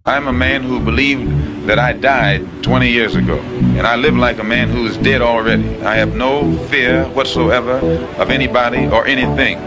I'm a man who believed that I died 20 years ago, and I live like a man who is dead already. I have no fear whatsoever of anybody or anything.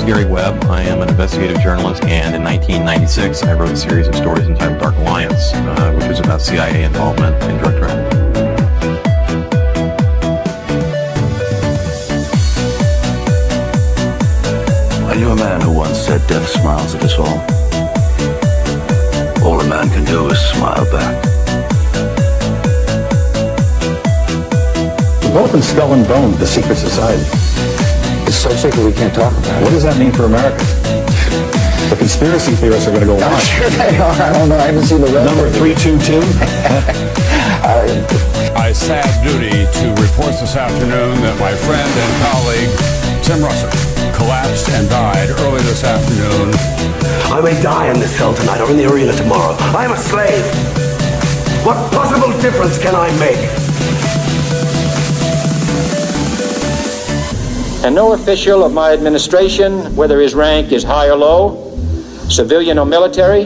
Gary Webb. I am an investigative journalist, and in 1996, I wrote a series of stories entitled Dark Alliance, which was about CIA involvement in drug trafficking. I knew a man who once said death smiles at us all. All a man can do is smile back. We've both been skull and bone, the secret society. It's so secret we can't talk about it. What does that mean for America? The conspiracy theorists are going to go on. Sure they are. I don't know. I haven't seen the rest. Number 322. I sad duty to report this afternoon that my friend and colleague, Tim Russert, collapsed and died early this afternoon. I may die in this cell tonight or in the arena tomorrow. I am a slave. What possible difference can I make? And no official of my administration, whether his rank is high or low, civilian or military,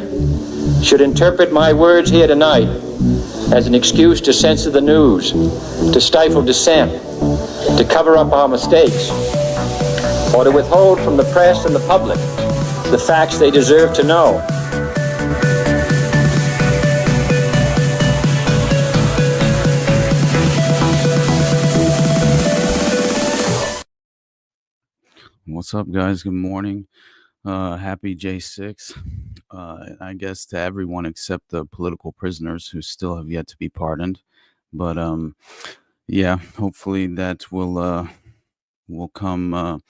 should interpret my words here tonight as an excuse to censor the news, to stifle dissent, to cover up our mistakes, or to withhold from the press and the public the facts they deserve to know. What's up, guys? Good morning. Happy J6. I guess to everyone except the political prisoners who still have yet to be pardoned. But yeah, hopefully that will come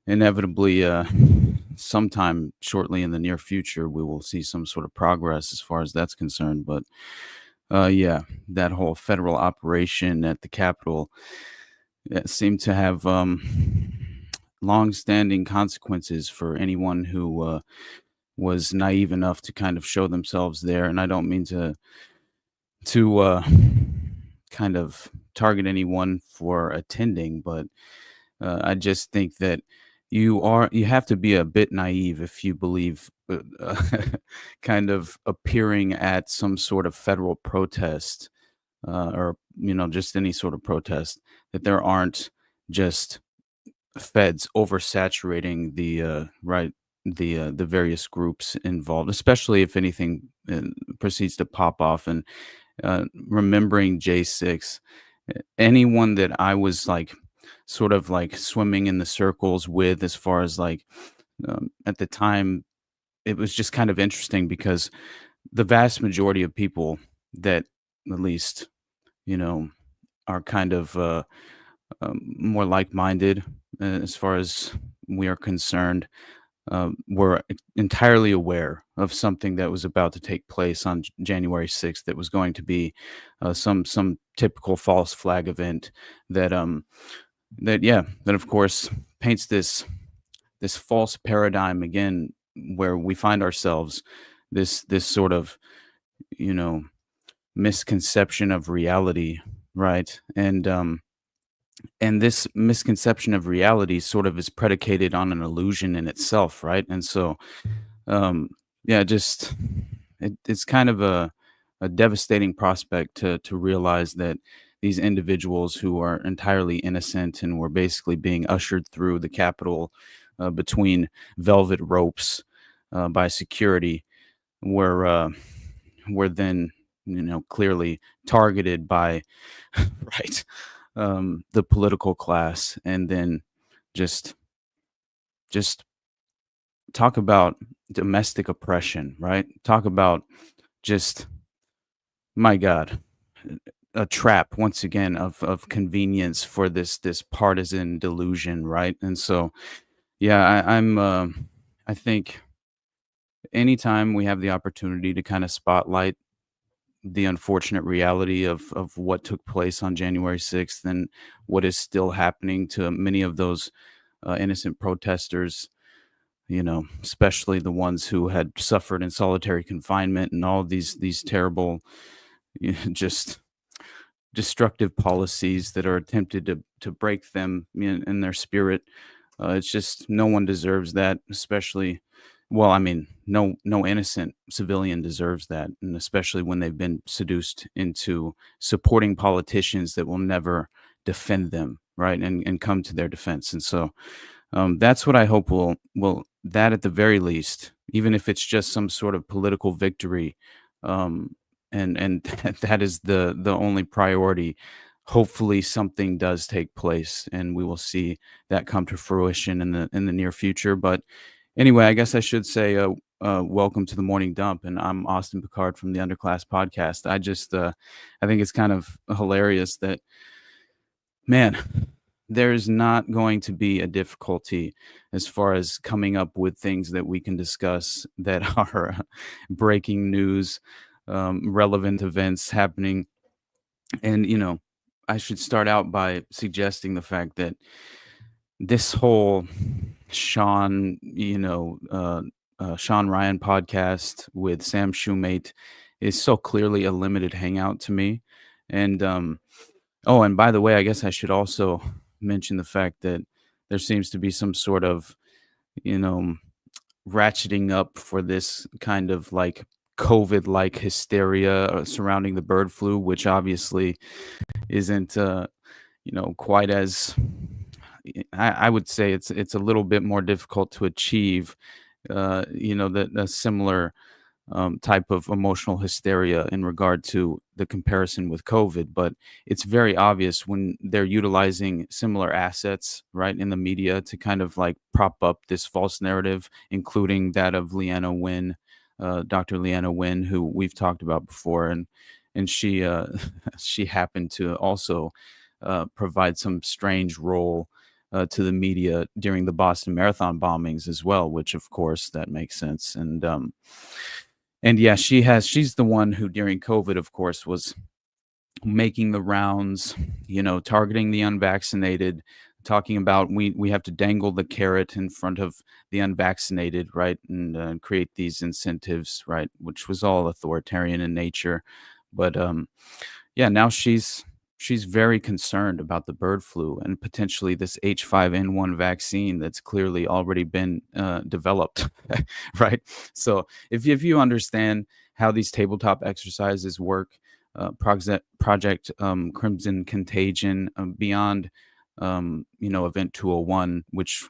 inevitably sometime shortly in the near future. We will see some sort of progress as far as that's concerned. But yeah, that whole federal operation at the Capitol seemed to have long-standing consequences for anyone who was naive enough to kind of show themselves there. And I don't mean to kind of target anyone for attending, but I just think that you have to be a bit naive if you believe kind of appearing at some sort of federal protest or just any sort of protest, that there aren't just feds oversaturating the various groups involved, especially if anything proceeds to pop off. And remembering J6, anyone that I was like sort of like swimming in the circles with, as far as like at the time, it was just kind of interesting because the vast majority of people that at least are kind of more like-minded as far as we are concerned, were entirely aware of something that was about to take place on January 6th that was going to be some typical false flag event that of course paints this false paradigm again, where we find ourselves, this sort of misconception of reality, right? And this misconception of reality sort of is predicated on an illusion in itself, right? And so, it's kind of a devastating prospect to realize that these individuals who are entirely innocent and were basically being ushered through the Capitol between velvet ropes by security were then, clearly targeted by, right, the political class. And then just talk about domestic oppression, right? Talk about just, my God, a trap once again of convenience for this partisan delusion, right? And so, yeah, I think anytime we have the opportunity to kind of spotlight the unfortunate reality of what took place on January 6th and what is still happening to many of those innocent protesters, especially the ones who had suffered in solitary confinement and all of these terrible, just destructive policies that are attempted to break them in their spirit. It's just no one deserves that, especially. Well, I mean, no innocent civilian deserves that, and especially when they've been seduced into supporting politicians that will never defend them, right, and come to their defense. And so that's what I hope will that at the very least, even if it's just some sort of political victory, and that is the only priority. Hopefully, something does take place, and we will see that come to fruition in the near future. But anyway, I guess I should say, welcome to the morning dump, and I'm Austin Picard from the Underclass Podcast. I think it's kind of hilarious that, man, there's not going to be a difficulty as far as coming up with things that we can discuss that are breaking news, relevant events happening. And, I should start out by suggesting the fact that this whole Sean, Sean Ryan podcast with Sam Shoemate is so clearly a limited hangout to me. And, oh, and by the way, I guess I should also mention the fact that there seems to be some sort of, you know, ratcheting up for this kind of like COVID-like hysteria surrounding the bird flu, which obviously isn't, quite as. I would say it's a little bit more difficult to achieve, that a similar type of emotional hysteria in regard to the comparison with COVID. But it's very obvious when they're utilizing similar assets, right, in the media to kind of like prop up this false narrative, including that of Leanna Wynn, Dr. Leanna Wynn, who we've talked about before, and she she happened to also provide some strange role to the media during the Boston Marathon bombings as well, which of course that makes sense. And yeah, she's the one who during COVID, of course, was making the rounds, targeting the unvaccinated, talking about we have to dangle the carrot in front of the unvaccinated, right, and create these incentives, right, which was all authoritarian in nature. But yeah, now she's very concerned about the bird flu and potentially this H5N1 vaccine that's clearly already been developed, right? So if you understand how these tabletop exercises work, Project Crimson Contagion, beyond Event 201, which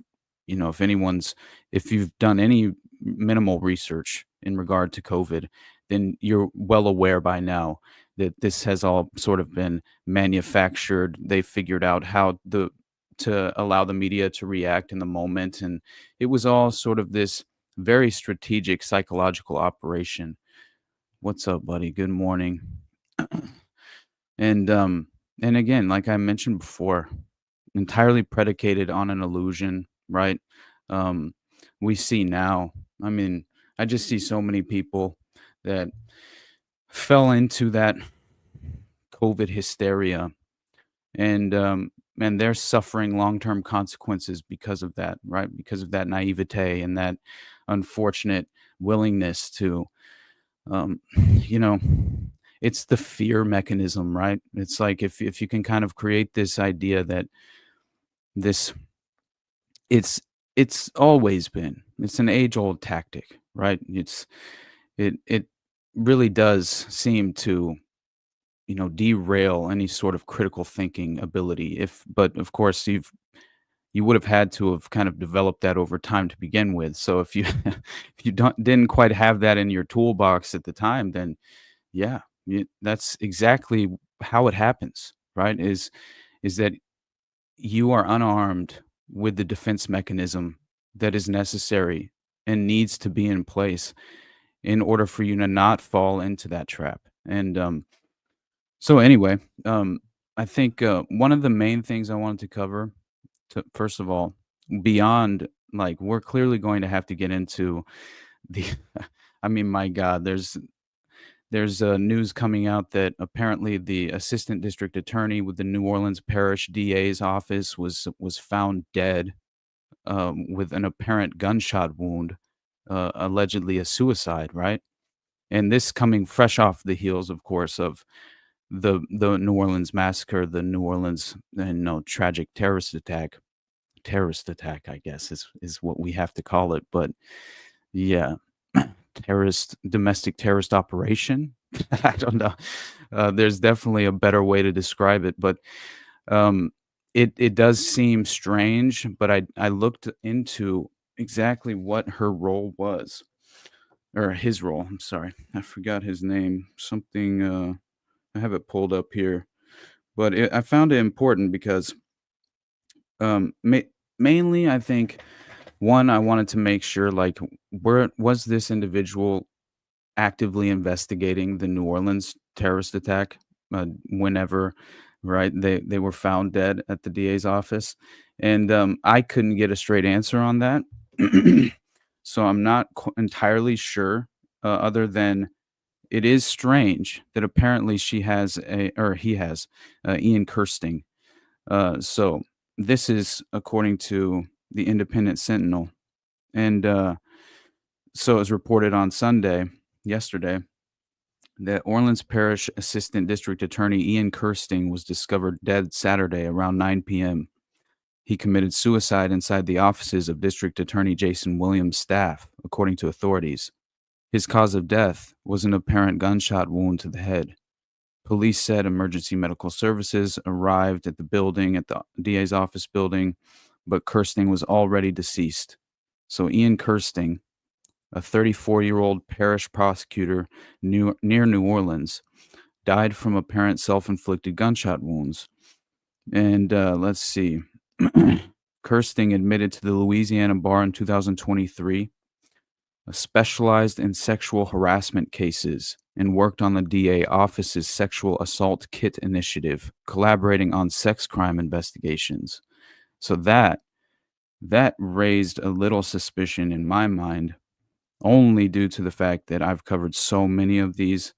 if you've done any minimal research in regard to COVID, then you're well aware by now that this has all sort of been manufactured. They figured out how to allow the media to react in the moment, and it was all sort of this very strategic psychological operation. What's up, buddy? Good morning. And again, like I mentioned before, entirely predicated on an illusion, right? We see now. I mean, I just see so many people that fell into that COVID hysteria, and they're suffering long-term consequences because of that, right? Because of that naivete and that unfortunate willingness to, you know, it's the fear mechanism, right? It's like if you can kind of create this idea that this it's always been, it's an age-old tactic, right? It really does seem to, derail any sort of critical thinking ability. But of course, you would have had to have kind of developed that over time to begin with. So if you if you didn't quite have that in your toolbox at the time, then yeah, that's exactly how it happens, right? Is that you are unarmed with the defense mechanism that is necessary and needs to be in place in order for you to not fall into that trap. And so anyway, I think one of the main things I wanted to cover, first of all, beyond like we're clearly going to have to get into the. I mean, my God, there's news coming out that apparently the assistant district attorney with the New Orleans Parish DA's office was found dead with an apparent gunshot wound, allegedly a suicide, right? And this coming fresh off the heels, of course, of the New Orleans massacre, the New Orleans, tragic terrorist attack, I guess is what we have to call it. But yeah, domestic terrorist operation. I don't know. There's definitely a better way to describe it, but um, it does seem strange. But I looked into exactly what her role was, or his role. I'm sorry, I forgot his name. Something. I have it pulled up here, but I found it important because mainly I think one, I wanted to make sure, like, where was this individual actively investigating the New Orleans terrorist attack, whenever, right, they were found dead at the DA's office, and I couldn't get a straight answer on that. So I'm not entirely sure, other than it is strange that apparently he has Ian Kirsting. So this is according to the Independent Sentinel, and so as reported on yesterday, that Orleans Parish Assistant District Attorney Ian Kirsting was discovered dead Saturday around 9 p.m. He committed suicide inside the offices of District Attorney Jason Williams' staff, according to authorities. His cause of death was an apparent gunshot wound to the head. Police said emergency medical services arrived at the DA's office building, but Kirsting was already deceased. So Ian Kirsting, a 34-year-old parish prosecutor near New Orleans, died from apparent self-inflicted gunshot wounds. And let's see. Kirsting admitted to the Louisiana bar in 2023, specialized in sexual harassment cases, and worked on the DA office's sexual assault kit initiative, collaborating on sex crime investigations. So that raised a little suspicion in my mind, only due to the fact that I've covered so many of these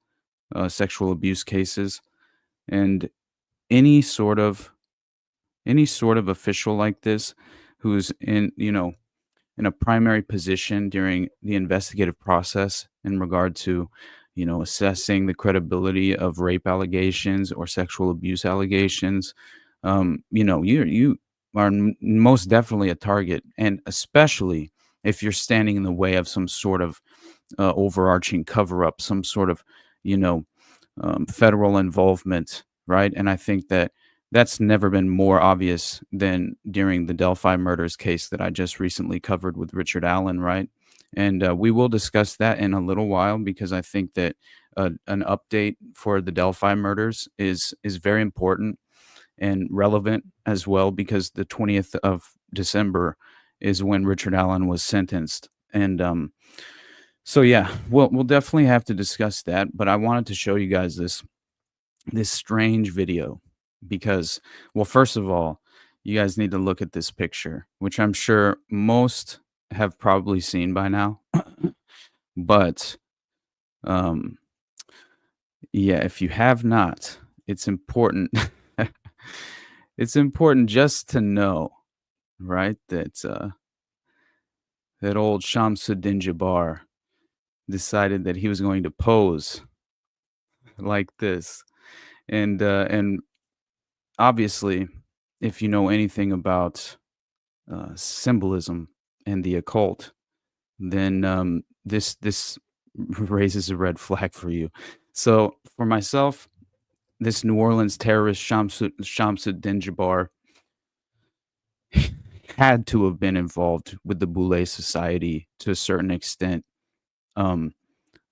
sexual abuse cases, and any sort of official like this who's in a primary position during the investigative process in regard to, assessing the credibility of rape allegations or sexual abuse allegations, you are most definitely a target, and especially if you're standing in the way of some sort of overarching cover up, some sort of, federal involvement, right? And I think that's never been more obvious than during the Delphi murders case that I just recently covered with Richard Allen, right? And we will discuss that in a little while, because I think that an update for the Delphi murders is very important and relevant as well, because the 20th of December is when Richard Allen was sentenced. And so yeah, we'll definitely have to discuss that. But I wanted to show you guys this strange video because, well, first of all, you guys need to look at this picture, which I'm sure most have probably seen by now. But yeah, if you have not, it's important. It's important just to know, right, that that old Shamsuddin Jabbar decided that he was going to pose like this, and obviously, if you know anything about symbolism and the occult, then this raises a red flag for you. So for myself, this New Orleans terrorist Shamsuddin Jabbar had to have been involved with the Boule Society to a certain extent.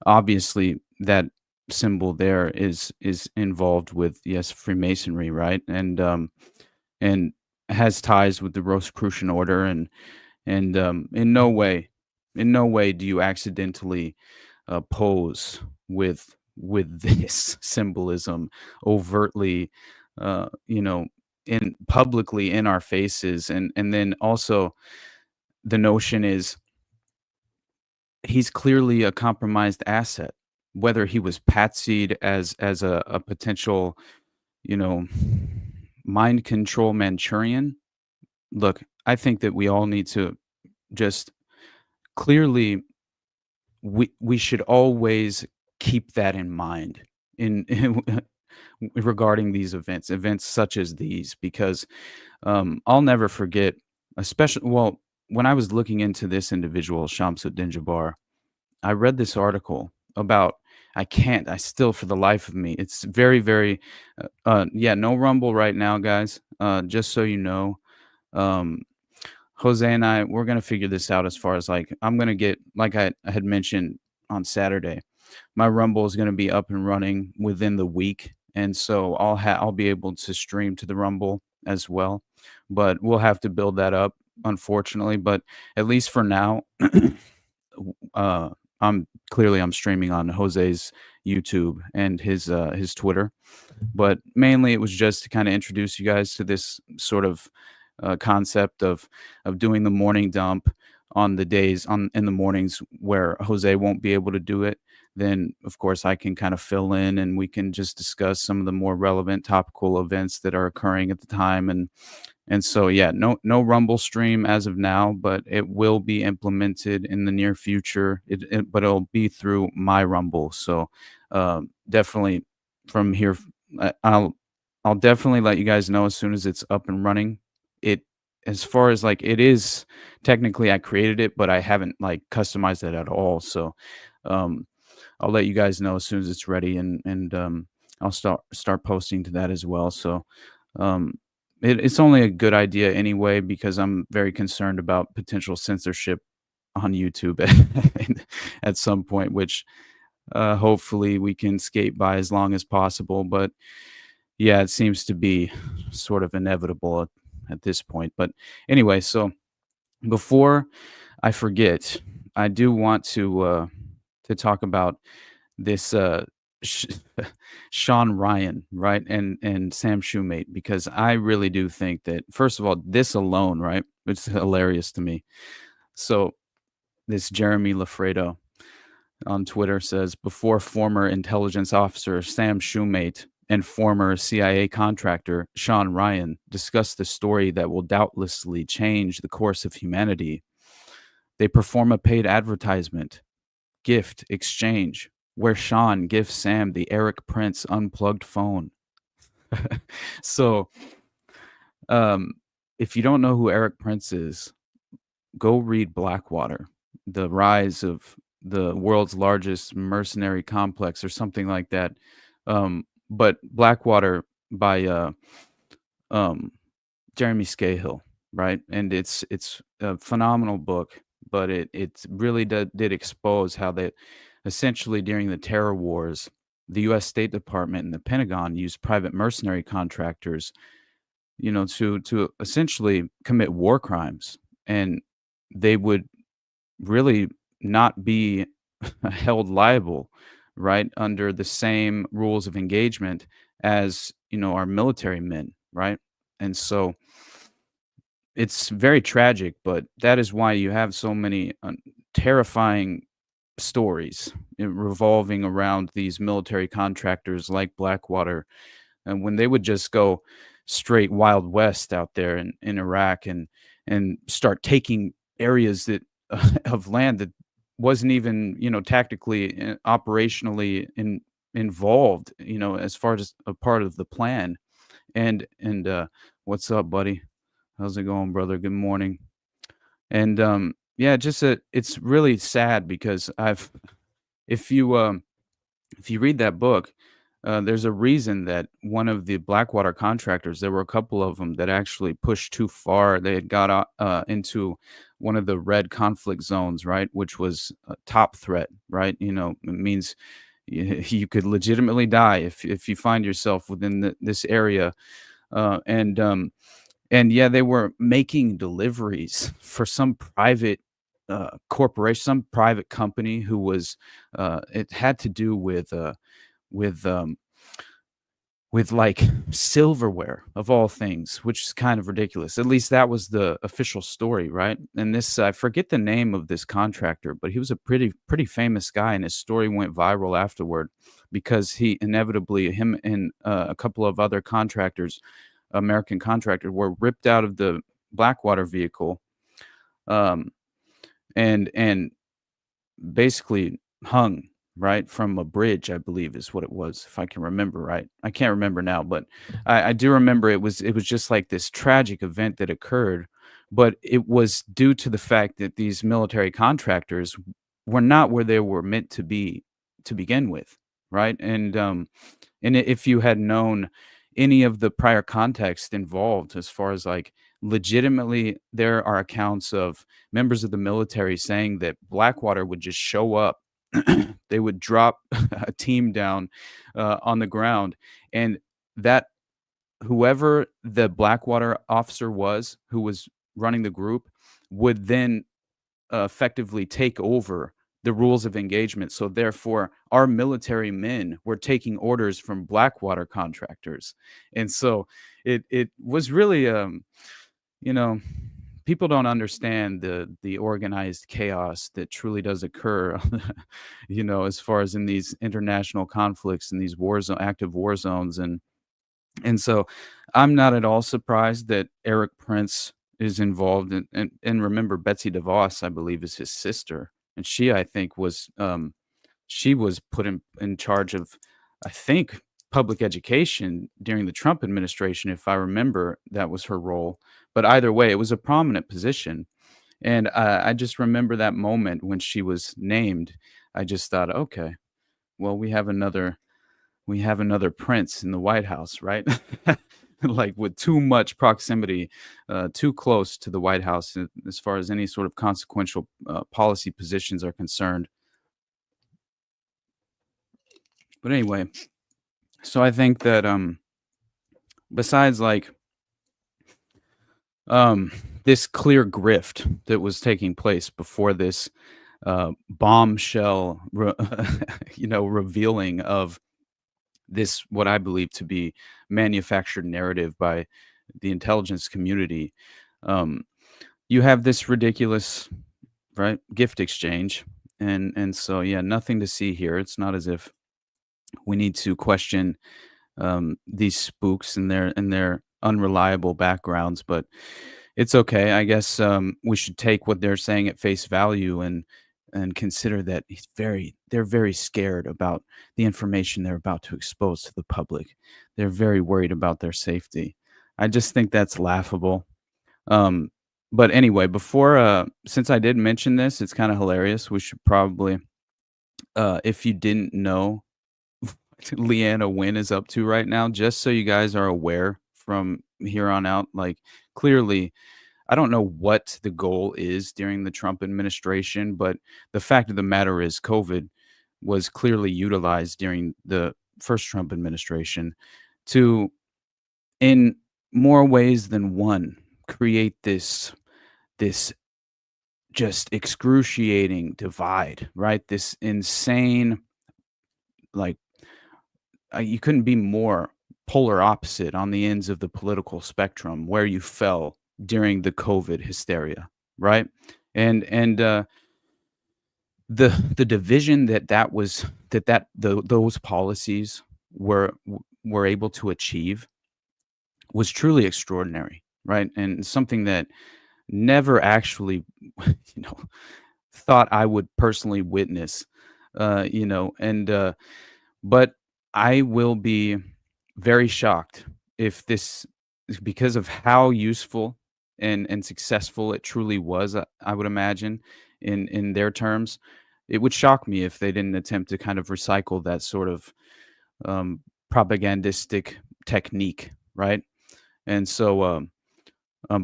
Obviously, that symbol there is involved with, yes, Freemasonry, right? And has ties with the Rosicrucian order, and in no way do you accidentally pose with this symbolism overtly, in publicly in our faces. And then also the notion is he's clearly a compromised asset, whether he was patsied as a potential, mind control Manchurian. Look, I think that we all need to just clearly we should always keep that in mind in regarding these events such as these, because I'll never forget, especially when I was looking into this individual, Shamsuddin Jabbar. I read this article about I still for the life of me. It's very, very yeah, no Rumble right now, guys. Just so you know. Um Jose and I, we're gonna figure this out as far as like I'm gonna get like I had mentioned on Saturday. My Rumble is gonna be up and running within the week, and so I'll be able to stream to the Rumble as well. But we'll have to build that up, unfortunately. But at least for now, uh, I'm streaming on Jose's YouTube and his Twitter. But mainly, it was just to kind of introduce you guys to this sort of concept of doing the morning dump on the days on in the mornings where Jose won't be able to do it. Then, of course, I can kind of fill in, and we can just discuss some of the more relevant topical events that are occurring at the time. And so, yeah, no Rumble stream as of now, but it will be implemented in the near future. But it'll be through my Rumble. So definitely from here, I'll definitely let you guys know as soon as it's up and running. It as far as like it is technically I created it, but I haven't like customized it at all. So um, I'll let you guys know as soon as it's ready, and I'll start posting to that as well. So um, it's only a good idea anyway, because I'm very concerned about potential censorship on YouTube at some point, which hopefully we can skate by as long as possible. But yeah, it seems to be sort of inevitable at this point. But anyway, so before I forget, I do want to talk about this Sh- Sean Ryan, right, and Sam Shoemate, because I really do think that first of all, this alone, right, it's hilarious to me. So this Jeremy Lafredo on Twitter says before former intelligence officer Sam Shoemate and former CIA contractor Sean Ryan discuss the story that will doubtlessly change the course of humanity, they perform a paid advertisement gift exchange where Sean gives Sam the Eric Prince unplugged phone. So, um, if you don't know who Eric Prince is, go read Blackwater, the rise of the world's largest mercenary complex, or something like that. But Blackwater by um, Jeremy Scahill, right? And it's a phenomenal book, but it really did expose how that essentially during the terror wars, the U.S. State Department and the Pentagon used private mercenary contractors, to essentially commit war crimes, and they would really not be held liable, right, under the same rules of engagement as our military men, right? And so it's very tragic, but that is why you have so many terrifying stories revolving around these military contractors like Blackwater, and when they would just go straight Wild West out there in Iraq, and start taking areas that of land that wasn't even tactically operationally involved, as far as a part of the plan. And what's up, buddy? How's it going, brother? Good morning. And yeah, just it's really sad because if you if you read that book, there's a reason that one of the Blackwater contractors, there were a couple of them that actually pushed too far. They had got into one of the red conflict zones, right, which was a top threat, right? It means you could legitimately die if you find yourself within this area, and yeah, they were making deliveries for some private corporation, some private company who was it had to do with um, with like silverware of all things, which is kind of ridiculous. At least that was the official story, right? And this I forget the name of this contractor, but he was a pretty famous guy, and his story went viral afterward because he inevitably him and a couple of other contractors, American contractors, were ripped out of the Blackwater vehicle, um, and basically hung right from a bridge, I believe is what it was, if I can remember right. I can't remember now, but I do remember it was just like this tragic event that occurred, but it was due to the fact that these military contractors were not where they were meant to be to begin with, right? And if you had known any of the prior context involved, as far as like legitimately, there are accounts of members of the military saying that Blackwater would just show up. They would drop a team down on the ground, and that whoever the Blackwater officer was who was running the group would then effectively take over the rules of engagement. So therefore, our military men were taking orders from Blackwater contractors, and so it was really you know people don't understand the organized chaos that truly does occur as far as in these international conflicts and these active war zones. And so I'm not at all surprised that Eric Prince is involved and remember Betsy DeVos, I believe, is his sister. And she, I think, she was put in charge of, I think, public education during the Trump administration, if I remember, that was her role. But either way, it was a prominent position. And I just remember that moment when she was named. I just thought, okay, well, we have another prince in the White House, right? Like with too much proximity, too close to the White House as far as any sort of consequential policy positions are concerned. But anyway, so I think that besides like this clear grift that was taking place before this bombshell, revealing of this, what I believe to be manufactured narrative by the intelligence community. You have this ridiculous, right, gift exchange, and so yeah, nothing to see here. It's not as if we need to question these spooks and their unreliable backgrounds, but it's okay. I guess we should take what they're saying at face value and consider that they're very scared about the information they're about to expose to the public. They're very worried about their safety. I just think that's laughable. But anyway, since I did mention this, it's kind of hilarious. We should probably, if you didn't know what Leanna Wynn is up to right now, just so you guys are aware from here on out, like clearly, I don't know what the goal is during the Trump administration, but the fact of the matter is COVID was clearly utilized during the first Trump administration to, in more ways than one, create this just excruciating divide, right? This insane, like, you couldn't be more polar opposite on the ends of the political spectrum where you fell during the COVID hysteria, right? And the division those policies were able to achieve was truly extraordinary, right? And something that never actually, thought I would personally witness, but I will be very shocked if this, because of how useful and successful it truly was, I would imagine in their terms, it would shock me if they didn't attempt to kind of recycle that sort of propagandistic technique, right? And so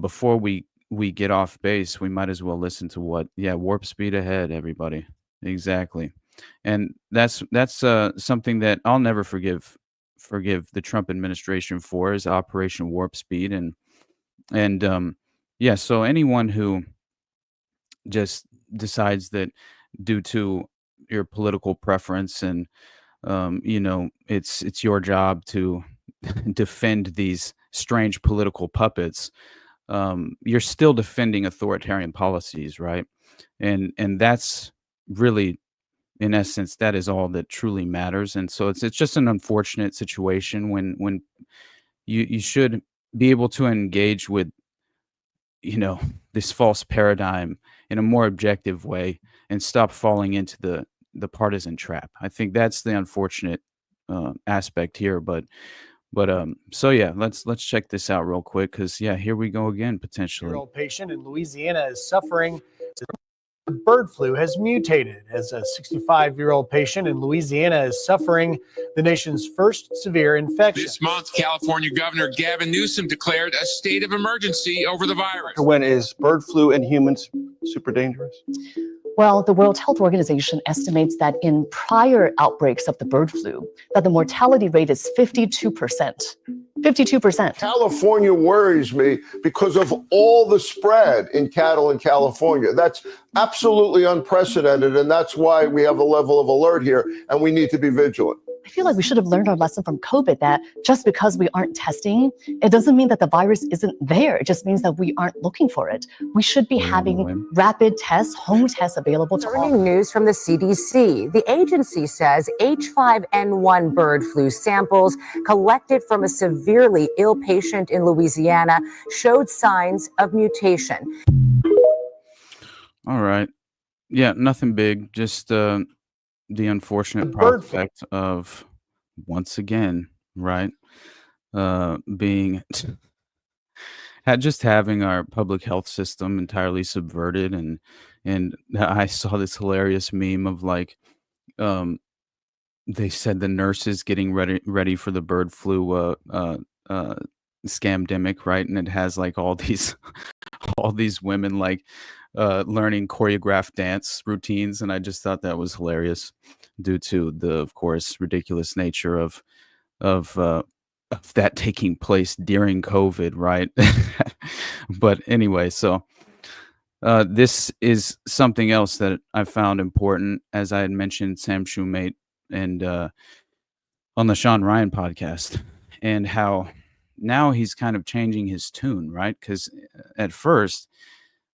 before we get off base, we might as well listen to warp speed ahead, everybody. Exactly. And that's something that I'll never forgive the Trump administration for, is Operation Warp Speed. And yeah, so anyone who just decides that due to your political preference and it's your job to defend these strange political puppets, you're still defending authoritarian policies, right? And that's really, in essence, that is all that truly matters. And so it's just an unfortunate situation when you should be able to engage with this false paradigm in a more objective way and stop falling into the partisan trap. I think that's the unfortunate aspect here. But so yeah, let's check this out real quick, because yeah, here we go again potentially. Year-old patient in Louisiana is suffering. Bird flu has mutated as a 65-year-old patient in Louisiana is suffering the nation's first severe infection. This month, California Governor Gavin Newsom declared a state of emergency over the virus. When is bird flu in humans super dangerous? Well, the World Health Organization estimates that in prior outbreaks of the bird flu, that the mortality rate is 52%. 52%. California worries me because of all the spread in cattle in California. That's absolutely unprecedented, and that's why we have a level of alert here, and we need to be vigilant. I feel like we should have learned our lesson from COVID, that just because we aren't testing, it doesn't mean that the virus isn't there. It just means that we aren't looking for it. We should be having rapid tests, home tests available to all. Concerning news from the CDC, the agency says H5N1 bird flu samples collected from a severely ill patient in Louisiana showed signs of mutation. All right. Yeah, nothing big. Just the unfortunate prospect of, once again, right, being just having our public health system entirely subverted. And I saw this hilarious meme of like, they said the nurses getting ready for the bird flu scamdemic, right? And it has like all these women like learning choreographed dance routines, and I just thought that was hilarious, due to the, of course, ridiculous nature of that taking place during COVID, right? But anyway, so this is something else that I found important, as I had mentioned Sam Shoemate and on the Sean Ryan podcast, and how now he's kind of changing his tune, right? Because at first,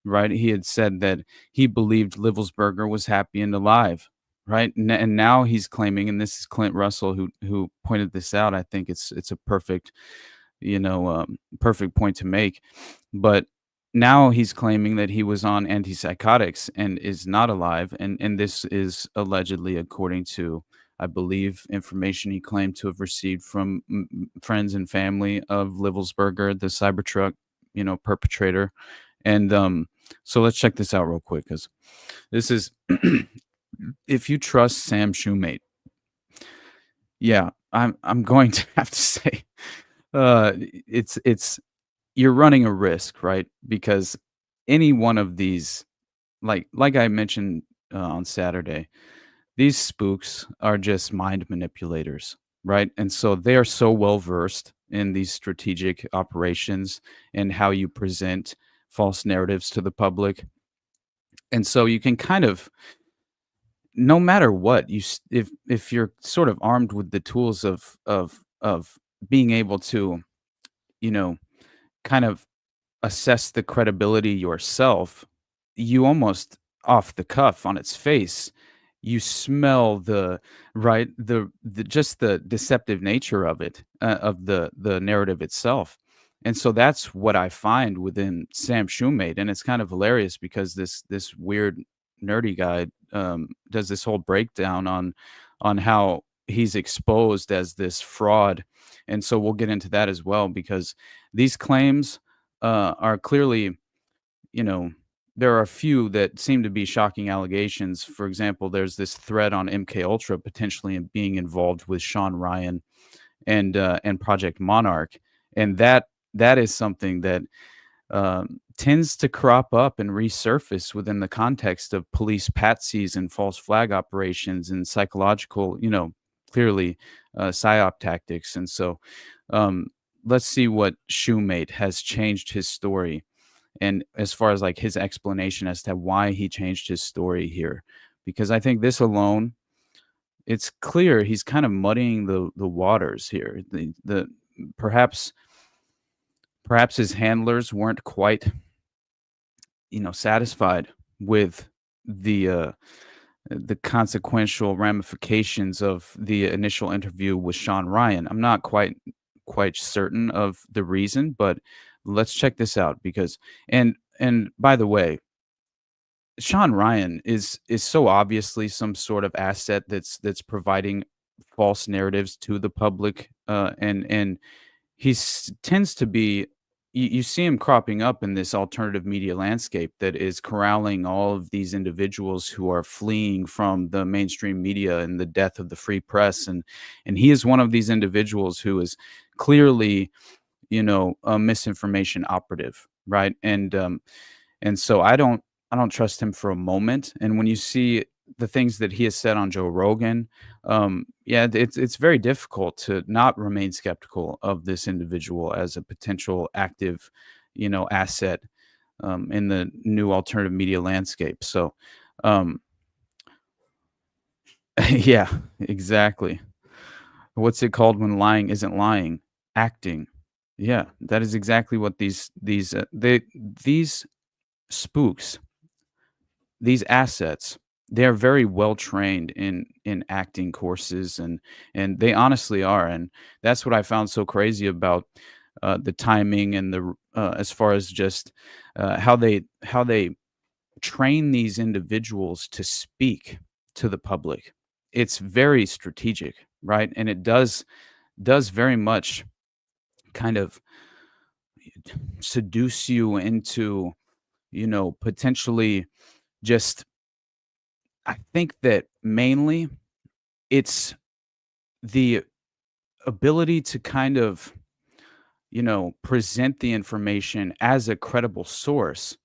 right, he had said that he believed Livelsberger was happy and alive, right? And now he's claiming, and this is Clint Russell who pointed this out. I think it's a perfect, perfect point to make. But now he's claiming that he was on antipsychotics and is not alive, and this is allegedly, according to, I believe, information he claimed to have received from friends and family of Livelsberger, the Cybertruck, perpetrator. And so let's check this out real quick, because this is, if you trust Sam Shoemate, yeah, I'm going to have to say, it's you're running a risk, right? Because any one of these, like I mentioned on Saturday, these spooks are just mind manipulators, right? And so they are so well versed in these strategic operations and how you present false narratives to the public. And so you can kind of, no matter what, if you're sort of armed with the tools of being able to, kind of assess the credibility yourself, you almost off the cuff, on its face, you smell the just the deceptive nature of it, of the narrative itself. And so that's what I find within Sam Shoemate. And it's kind of hilarious because this weird nerdy guy does this whole breakdown on how he's exposed as this fraud. And so we'll get into that as well, because these claims are clearly, there are a few that seem to be shocking allegations. For example, there's this thread on MK Ultra potentially being involved with Sean Ryan and Project Monarch. And that is something that tends to crop up and resurface within the context of police patsies and false flag operations and psychological, clearly psyop tactics. And so let's see what Shoemate has changed his story, and as far as like his explanation as to why he changed his story here, because I think this alone, it's clear he's kind of muddying the waters here. The perhaps his handlers weren't quite, satisfied with the consequential ramifications of the initial interview with Sean Ryan. I'm not quite certain of the reason, but let's check this out because and by the way, Sean Ryan is so obviously some sort of asset that's providing false narratives to the public, and tends to be. You see him cropping up in this alternative media landscape that is corralling all of these individuals who are fleeing from the mainstream media and the death of the free press, and he is one of these individuals who is clearly, a misinformation operative, right? And so I don't trust him for a moment. And when you see the things that he has said on Joe Rogan, yeah, it's very difficult to not remain skeptical of this individual as a potential active, asset in the new alternative media landscape. So, yeah, exactly. What's it called when lying isn't lying? Acting. Yeah, that is exactly what these spooks, these assets, they are very well trained in acting courses, and they honestly are. And that's what I found so crazy about the timing and the as far as just how they train these individuals to speak to the public. It's very strategic, right? And it does very much kind of seduce you into, potentially just, I think that mainly it's the ability to kind of, present the information as a credible source,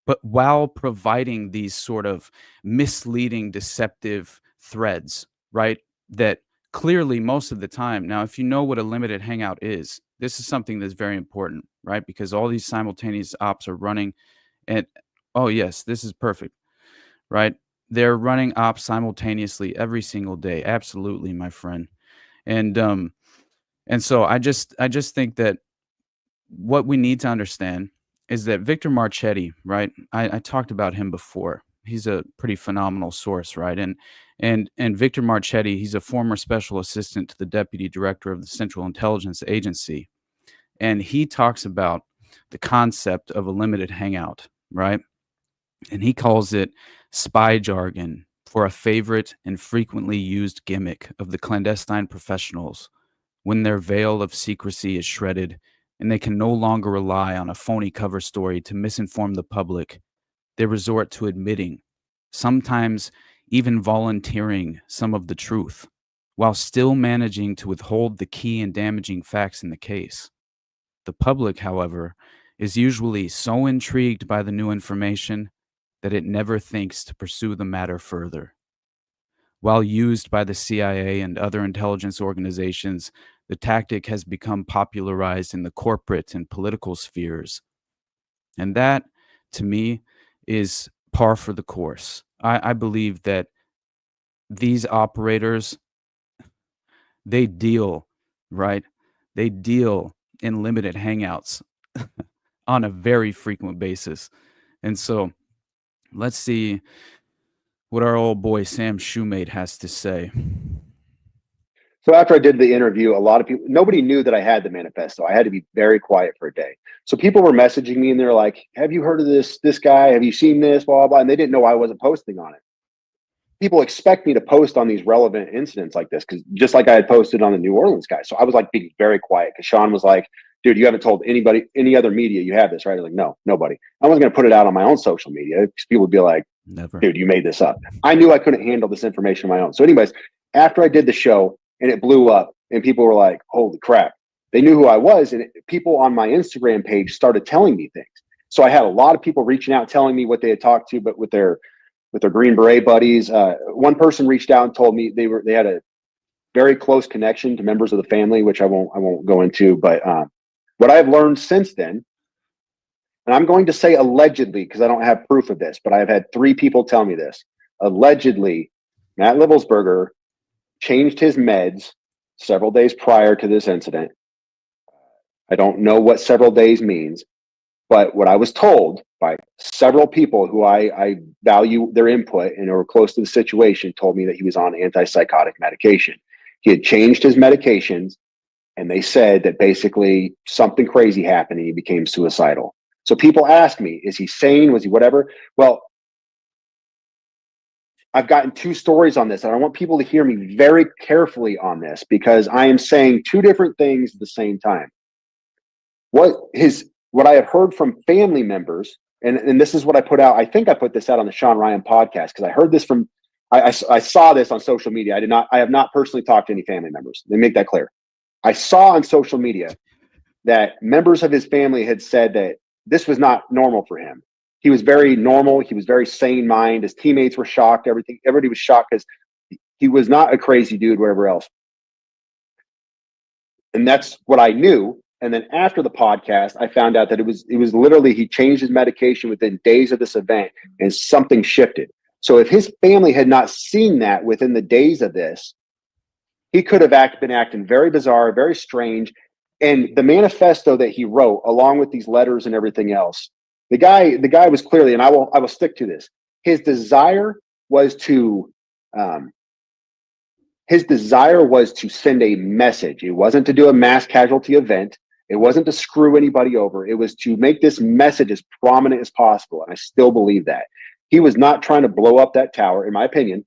but while providing these sort of misleading, deceptive threads, right? That clearly most of the time, now, if you know what a limited hangout is, this is something that's very important, right? Because all these simultaneous ops are running, and oh, yes, this is perfect, right? They're running ops simultaneously every single day. Absolutely, my friend. And so I just think that what we need to understand is that Victor Marchetti, right? I talked about him before. He's a pretty phenomenal source, right? And Victor Marchetti, he's a former special assistant to the deputy director of the Central Intelligence Agency, and he talks about the concept of a limited hangout, right? And he calls it spy jargon for a favorite and frequently used gimmick of the clandestine professionals when their veil of secrecy is shredded and they can no longer rely on a phony cover story to misinform the public. They resort to admitting, sometimes even volunteering, some of the truth, while still managing to withhold the key and damaging facts in the case. The public, however, is usually so intrigued by the new information that it never thinks to pursue the matter further. While used by the CIA and other intelligence organizations, the tactic has become popularized in the corporate and political spheres. And that, to me, is par for the course. I believe that these operators, they deal, right? They deal in limited hangouts on a very frequent basis. And so let's see what our old boy Sam Shoemate has to say. So after I did the interview, a lot of people, nobody knew that I had the manifesto. I had to be very quiet for a day. So people were messaging me and they're like, have you heard of this guy? Have you seen this? Blah, blah, blah. And they didn't know I wasn't posting on it. People expect me to post on these relevant incidents like this, because just like I had posted on the New Orleans guy. So I was like being very quiet because Sean was like, dude, you haven't told anybody, any other media you have this, right? I was like, no, nobody. I wasn't going to put it out on my own social media because people would be like, never. Dude, you made this up. I knew I couldn't handle this information on my own. So anyways, after I did the show and it blew up and people were like, holy crap, they knew who I was. And people on my Instagram page started telling me things. So I had a lot of people reaching out, telling me what they had talked to, but with their Green Beret buddies. One person reached out and told me they had a very close connection to members of the family, which I won't go into. But what I've learned since then, and I'm going to say allegedly because I don't have proof of this, but I've had 3 people tell me this. Allegedly, Matt Livelsberger changed his meds several days prior to this incident. I don't know what several days means, but what I was told by several people who I value their input and are close to the situation told me that he was on antipsychotic medication. He had changed his medications And they said that basically something crazy happened and he became suicidal. So people ask me, is he sane? Was he whatever? Well, I've gotten two stories on this, and I want people to hear me very carefully on this because I am saying two different things at the same time. What I have heard from family members, and this is what I put out. I think I put this out on the Sean Ryan podcast because I heard this from, I saw this on social media. I have not personally talked to any family members. Let me make that clear. I saw on social media that members of his family had said that this was not normal for him. He was very normal. He was very sane mind. His teammates were shocked. Everybody was shocked because he was not a crazy dude, whatever else. And that's what I knew. And then after the podcast, I found out that it was literally, he changed his medication within days of this event and something shifted. So if his family had not seen that within the days of this, he could have been acting very bizarre, very strange. And the manifesto that he wrote, along with these letters and everything else, the guy was clearly, and I will stick to this. His desire was to send a message. It wasn't to do a mass casualty event. It wasn't to screw anybody over. It was to make this message as prominent as possible. And I still believe that. He was not trying to blow up that tower, in my opinion.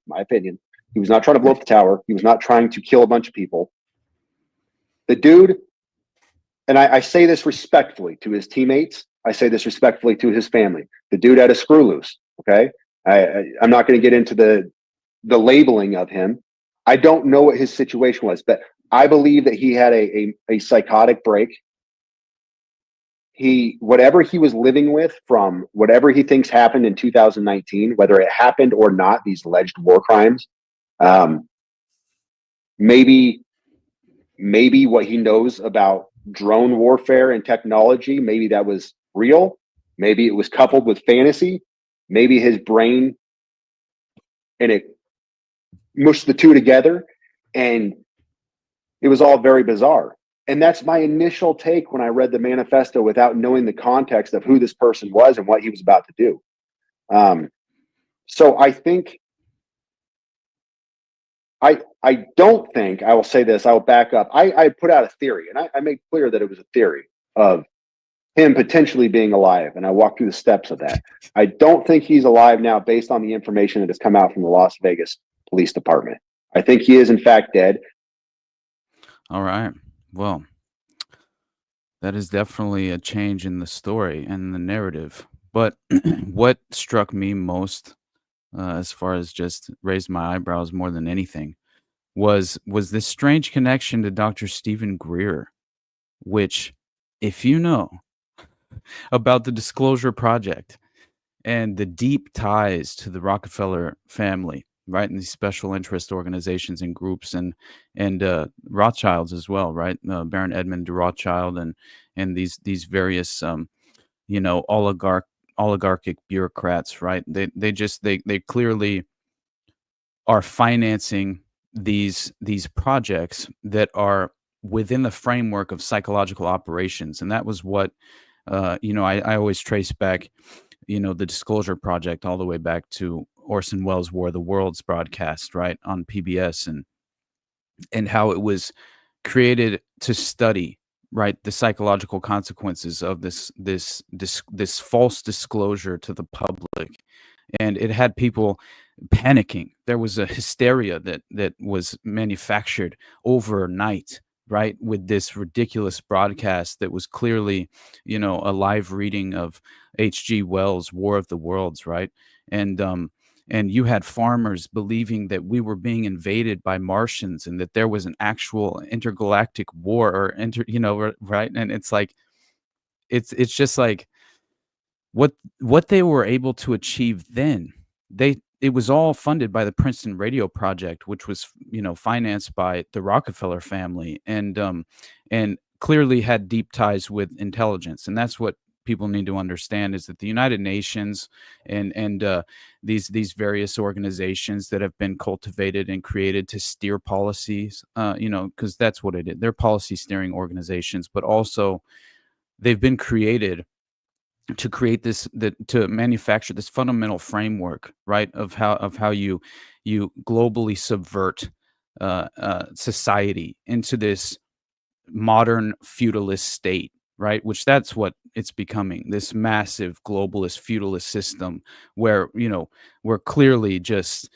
He was not trying to blow up the tower. He was not trying to kill a bunch of people. The dude, and I say this respectfully to his teammates. I say this respectfully to his family. The dude had a screw loose, okay? I'm not going to get into the labeling of him. I don't know what his situation was, but I believe that he had a psychotic break. Whatever he was living with from whatever he thinks happened in 2019, whether it happened or not, these alleged war crimes, maybe what he knows about drone warfare and technology, maybe that was real. Maybe it was coupled with fantasy. Maybe his brain and it mushed the two together and it was all very bizarre. And that's my initial take when I read the manifesto without knowing the context of who this person was and what he was about to do. So I think, I don't think, I will say this, I will back up. I put out a theory, and I made clear that it was a theory of him potentially being alive, and I walked through the steps of that. I don't think he's alive now based on the information that has come out from the Las Vegas Police Department. I think he is in fact dead. All right. Well, that is definitely a change in the story and the narrative. But what struck me most, as far as just raised my eyebrows more than anything, was this strange connection to Dr. Stephen Greer, which, if you know about the Disclosure Project and the deep ties to the Rockefeller family, right, and these special interest organizations and groups, and Rothschilds as well, right, Baron Edmund de Rothschild, and these various oligarchic bureaucrats, right? They clearly are financing these projects that are within the framework of psychological operations, and that was what I always trace back, the Disclosure Project all the way back to Orson Welles' War of the Worlds broadcast, right, on PBS, and how it was created to study, right, the psychological consequences of this false disclosure to the public. And it had people panicking. There was a hysteria that was manufactured overnight, right, with this ridiculous broadcast that was clearly, a live reading of H.G. Wells' War of the Worlds, right? And you had farmers believing that we were being invaded by Martians and that there was an actual intergalactic war or right? And it's like, it's just like what they were able to achieve then. It was all funded by the Princeton Radio Project, which was, financed by the Rockefeller family, and clearly had deep ties with intelligence. And that's what people need to understand, is that the United Nations and these various organizations that have been cultivated and created to steer policies, because that's what it is. They're policy steering organizations, but also they've been created to create to manufacture this fundamental framework, right, of how you globally subvert society into this modern feudalist state, right? Which that's what it's becoming, this massive globalist feudalist system where, we're clearly just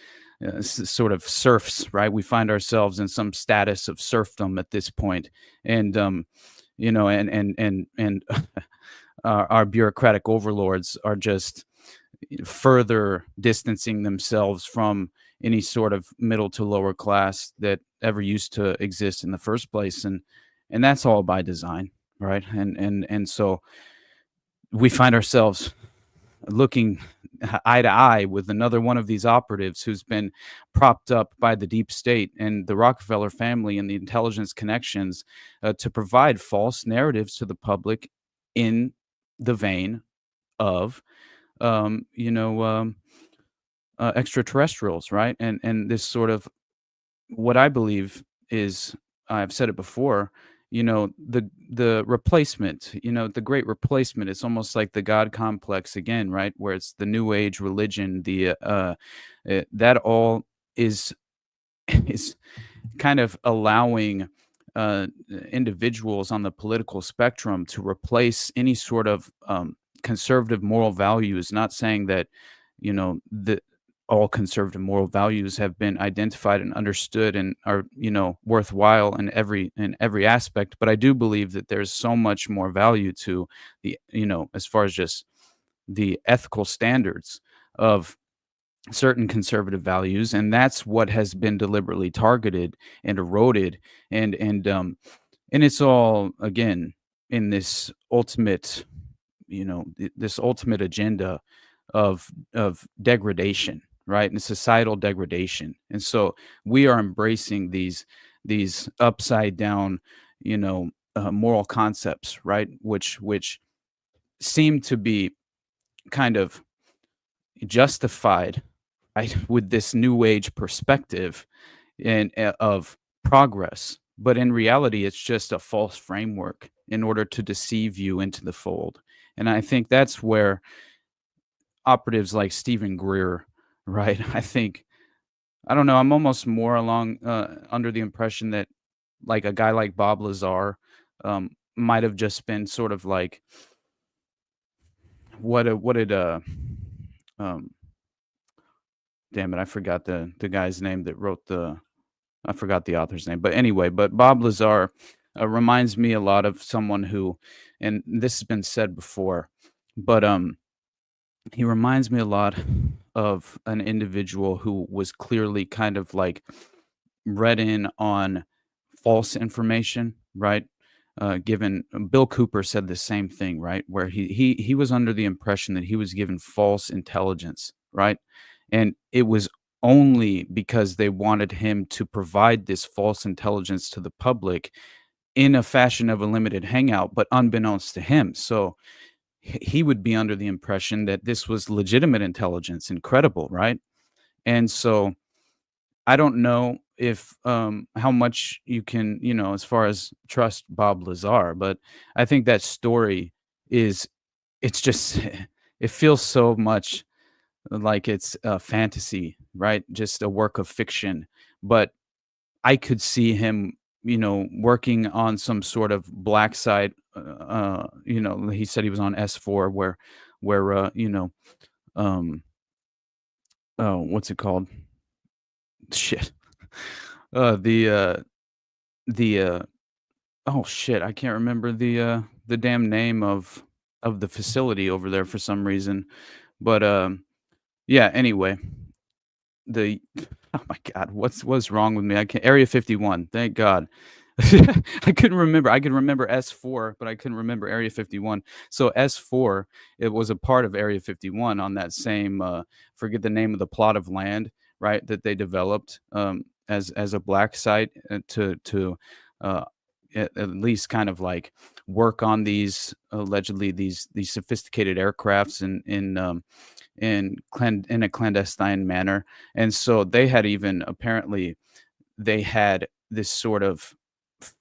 sort of serfs, right? We find ourselves in some status of serfdom at this point. And, and our bureaucratic overlords are just further distancing themselves from any sort of middle to lower class that ever used to exist in the first place. And that's all by design, right? And so we find ourselves looking eye to eye with another one of these operatives who's been propped up by the deep state and the Rockefeller family and the intelligence connections to provide false narratives to the public in the vein of extraterrestrials, right? And this sort of, what I believe is, I've said it before, the replacement, the great replacement. It's almost like the God complex again, right? Where it's the New Age religion, that all is kind of allowing individuals on the political spectrum to replace any sort of conservative moral values. Not saying that all conservative moral values have been identified and understood and are worthwhile in every aspect, but I do believe that there's so much more value to the as far as just the ethical standards of certain conservative values, and that's what has been deliberately targeted and eroded, and it's all again in this ultimate this ultimate agenda of degradation, right? And societal degradation. And so we are embracing these upside down, moral concepts, right? Which seem to be kind of justified, right, with this new age perspective and of progress. But in reality, it's just a false framework in order to deceive you into the fold. And I think that's where operatives like Stephen Greer, right? I don't know, I'm almost more along under the impression that like a guy like Bob Lazar might have just been sort of like, damn it, I forgot the guy's name that wrote I forgot the author's name. But anyway, Bob Lazar reminds me a lot of someone who, and this has been said before, but he reminds me a lot of an individual who was clearly kind of like read in on false information, right? Given Bill Cooper said the same thing, right? Where he was under the impression that he was given false intelligence, right? And it was only because they wanted him to provide this false intelligence to the public in a fashion of a limited hangout, but unbeknownst to him. So he would be under the impression that this was legitimate intelligence, incredible, right? And so I don't know if how much you can, as far as trust Bob Lazar, but I think that story it's just it feels so much like it's a fantasy, right? Just a work of fiction. But I could see him, working on some sort of black site. He said he was on S4, where oh, what's it called? Shit. The oh shit, I can't remember the damn name of the facility over there for some reason. But yeah, anyway, oh my God, what's wrong with me? I can't, Area 51, thank God. I couldn't remember. I could remember S4, but I couldn't remember Area 51. So S4, it was a part of Area 51 on that same forget the name of the plot of land, right, that they developed as a black site to at least kind of like work on these allegedly these sophisticated aircrafts in a clandestine manner. And so they had even apparently they had this sort of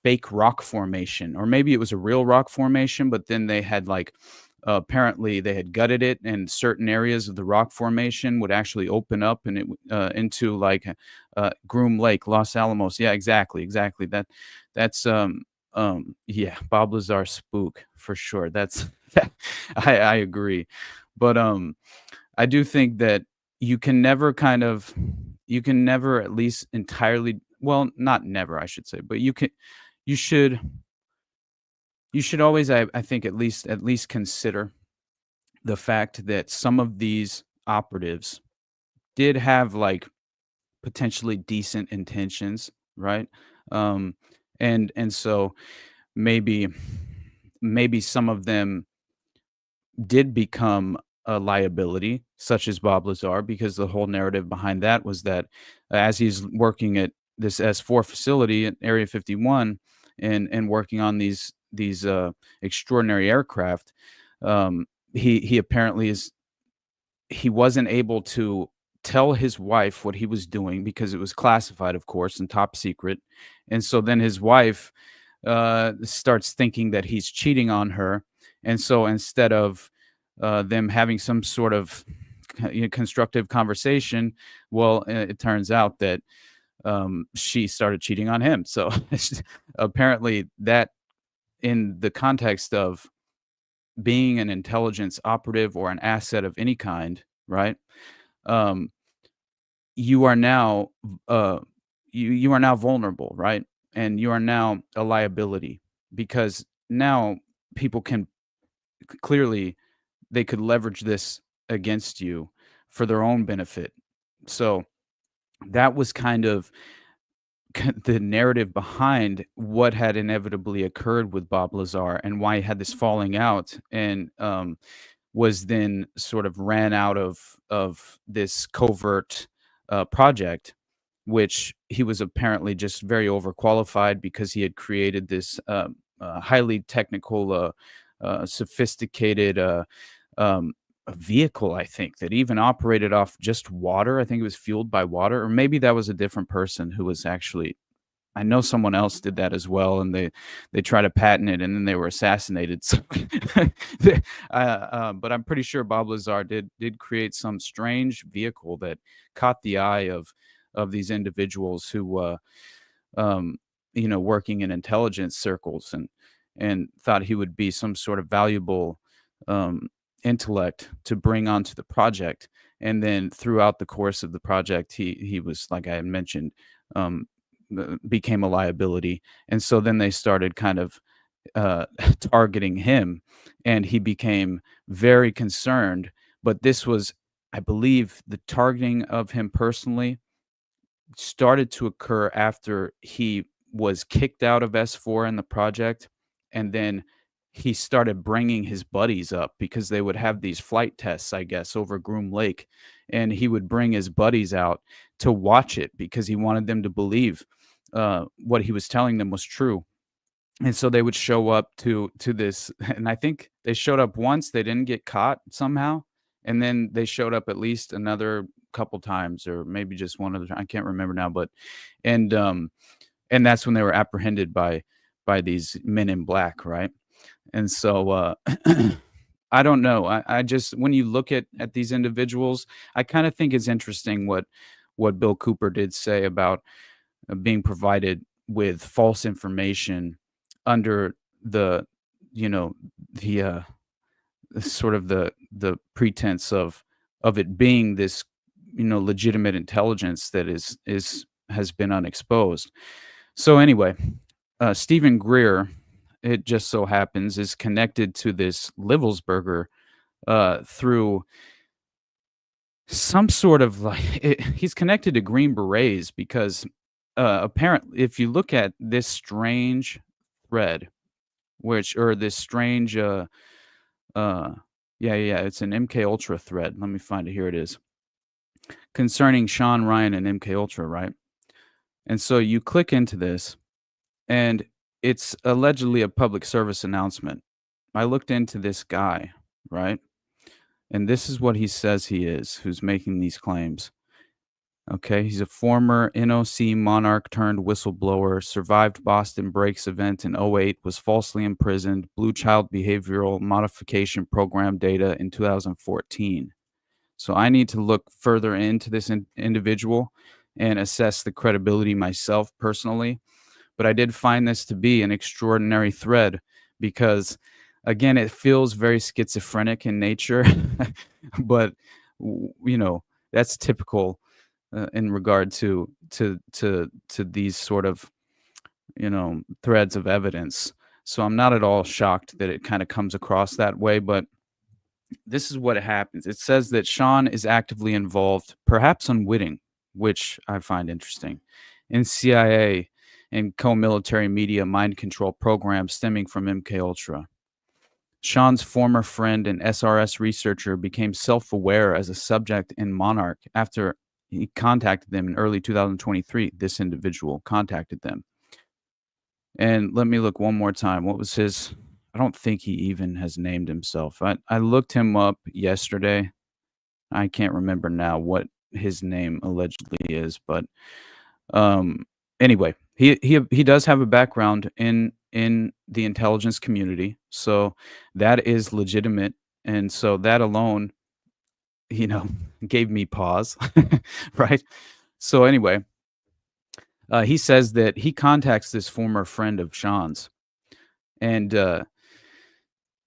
fake rock formation, or maybe it was a real rock formation, but then they had like apparently they had gutted it, and certain areas of the rock formation would actually open up and it into like Groom Lake, Los Alamos. Yeah, exactly. That's Yeah, Bob Lazar spook for sure. That's I agree. But I do think that you can never you can never at least entirely, well, not never, I should say, but you should you should always, I think, at least consider the fact that some of these operatives did have like potentially decent intentions, right? Um, and so maybe some of them did become a liability, such as Bob Lazar, because the whole narrative behind that was that as he's working at this S4 facility at Area 51 and working on these extraordinary aircraft, he apparently he wasn't able to tell his wife what he was doing because it was classified, of course, and top secret. And so then his wife starts thinking that he's cheating on her. And so instead of them having some sort of constructive conversation, well, it turns out that she started cheating on him. So apparently, that in the context of being an intelligence operative or an asset of any kind, right? Um, you are now you are now vulnerable, right? And you are now a liability because now people can clearly they could leverage this against you for their own benefit. So that was kind of the narrative behind what had inevitably occurred with Bob Lazar and why he had this falling out, and was then sort of ran out of this covert project, which he was apparently just very overqualified because he had created this highly technical, sophisticated a vehicle, I think, that even operated off just water. I think it was fueled by water, or maybe that was a different person who was actually. I know someone else did that as well, and they tried to patent it, and then they were assassinated. So, but I'm pretty sure Bob Lazar did create some strange vehicle that caught the eye of these individuals who, working in intelligence circles, and thought he would be some sort of valuable intellect to bring onto the project. And then throughout the course of the project, he was, like I had mentioned, became a liability. And so then they started kind of targeting him, and he became very concerned. But this was, I believe, the targeting of him personally started to occur after he was kicked out of S4 in the project, and then he started bringing his buddies up because they would have these flight tests, I guess, over Groom Lake, and he would bring his buddies out to watch it because he wanted them to believe what he was telling them was true. And so they would show up to this, and I think they showed up once. They didn't get caught somehow, and then they showed up at least another couple times, or maybe just one other time. I can't remember now, but and that's when they were apprehended by these men in black, right? And so I don't know. I just, when you look at these individuals, I kind of think it's interesting what Bill Cooper did say about being provided with false information under the sort of the pretense of it being this legitimate intelligence that has been unexposed. So anyway, Stephen Greer, it just so happens, is connected to this Livelsberger through some sort of he's connected to Green Berets because apparently, if you look at this strange thread, this strange it's an MK Ultra thread. Let me find it. Here it is. Concerning Sean Ryan and MK Ultra, right? And so you click into this, and it's allegedly a public service announcement. I looked into this guy, right? And this is what he says he is, who's making these claims. Okay, he's a former NOC monarch turned whistleblower, survived Boston Breaks event in 2008, was falsely imprisoned, blew child behavioral modification program data in 2014. So I need to look further into this individual and assess the credibility myself personally. but I did find this to be an extraordinary thread because, again, it feels very schizophrenic in nature, but that's typical in regard to these sort of threads of evidence. So I'm not at all shocked that it kind of comes across that way, but this is what happens. It says that Sean is actively involved, perhaps unwitting, which I find interesting, in CIA and co-military media mind control programs stemming from MKUltra. Sean's former friend and SRS researcher became self-aware as a subject in Monarch after he contacted them in early 2023. This individual contacted them. And let me look one more time. What was his? I don't think he even has named himself. I looked him up yesterday. I can't remember now what his name allegedly is, but anyway, he does have a background in the intelligence community, so that is legitimate, and so that alone, gave me pause, right? So anyway, he says that he contacts this former friend of Sean's, and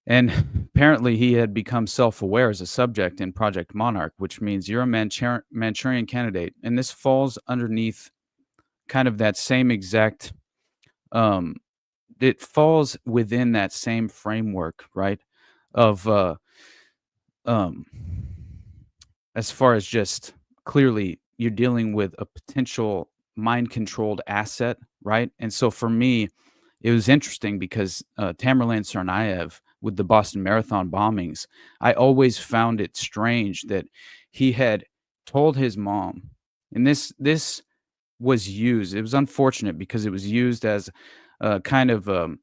apparently he had become self-aware as a subject in Project Monarch, which means you're a Manchurian candidate, and this falls underneath kind of that same exact. It falls within that same framework, right? Of as far as just clearly you're dealing with a potential mind-controlled asset, right? And so for me, it was interesting because Tamerlan Tsarnaev with the Boston Marathon bombings, I always found it strange that he had told his mom, and this was used. It was unfortunate because it was used as kind of a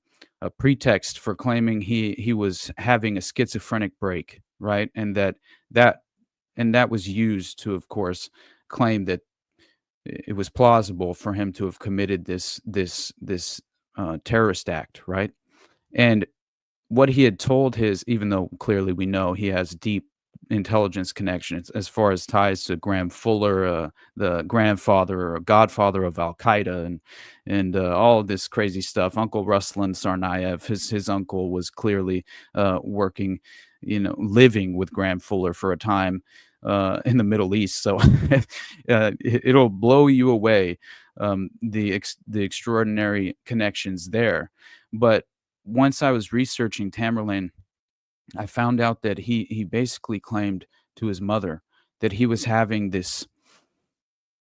pretext for claiming he was having a schizophrenic break, right? And that was used to, of course, claim that it was plausible for him to have committed this terrorist act, right? And what he had told even though clearly we know he has deep intelligence connections as far as ties to Graham Fuller, the grandfather or godfather of Al Qaeda, and all of this crazy stuff. Uncle Ruslan Tsarnaev, his uncle, was clearly working, living with Graham Fuller for a time in the Middle East. So it'll blow you away, the extraordinary connections there. But once I was researching Tamerlan, I found out that he basically claimed to his mother that he was having this.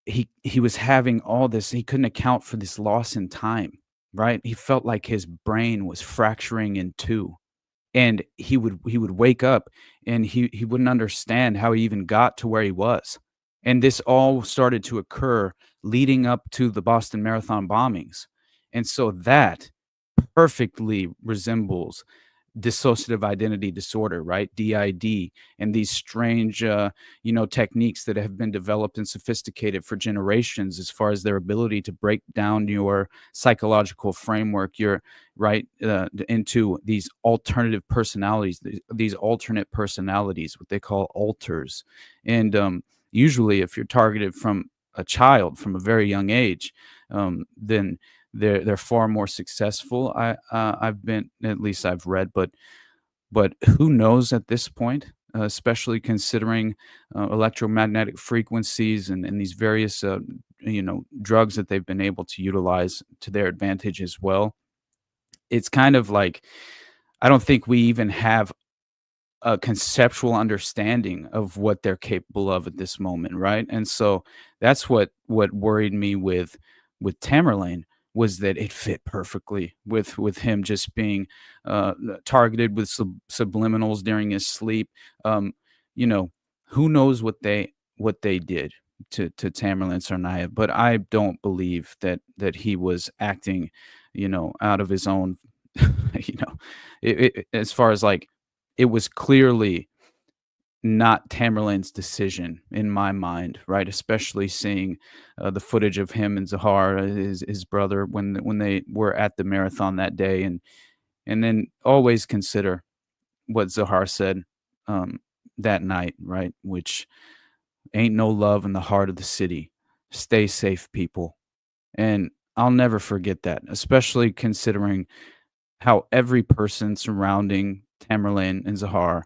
He was having all this. He couldn't account for this loss in time, right? He felt like his brain was fracturing in two, and he would wake up and he wouldn't understand how he even got to where he was. And this all started to occur leading up to the Boston Marathon bombings, and so that perfectly resembles dissociative identity disorder, right? DID, and these strange, techniques that have been developed and sophisticated for generations as far as their ability to break down your psychological framework, into these alternative personalities, these alternate personalities, what they call alters. And usually if you're targeted from a child from a very young age, then they're far more successful. I've been, at least I've read, but who knows at this point, especially considering electromagnetic frequencies and these various drugs that they've been able to utilize to their advantage as well. It's kind of like, I don't think we even have a conceptual understanding of what they're capable of at this moment, right? And so that's what worried me with Tamerlane, was that it fit perfectly with him just being targeted with subliminals during his sleep. Who knows what they did to Tamerlan Tsarnaev, but I don't believe that he was acting, out of his own, as far as like, it was clearly not Tamerlan's decision in my mind, right? Especially seeing the footage of him and Zahar, his brother, when they were at the marathon that day, and then always consider what Zahar said that night, right? Which ain't no love in the heart of the city. Stay safe, people. And I'll never forget that, especially considering how every person surrounding Tamerlane and Zahar,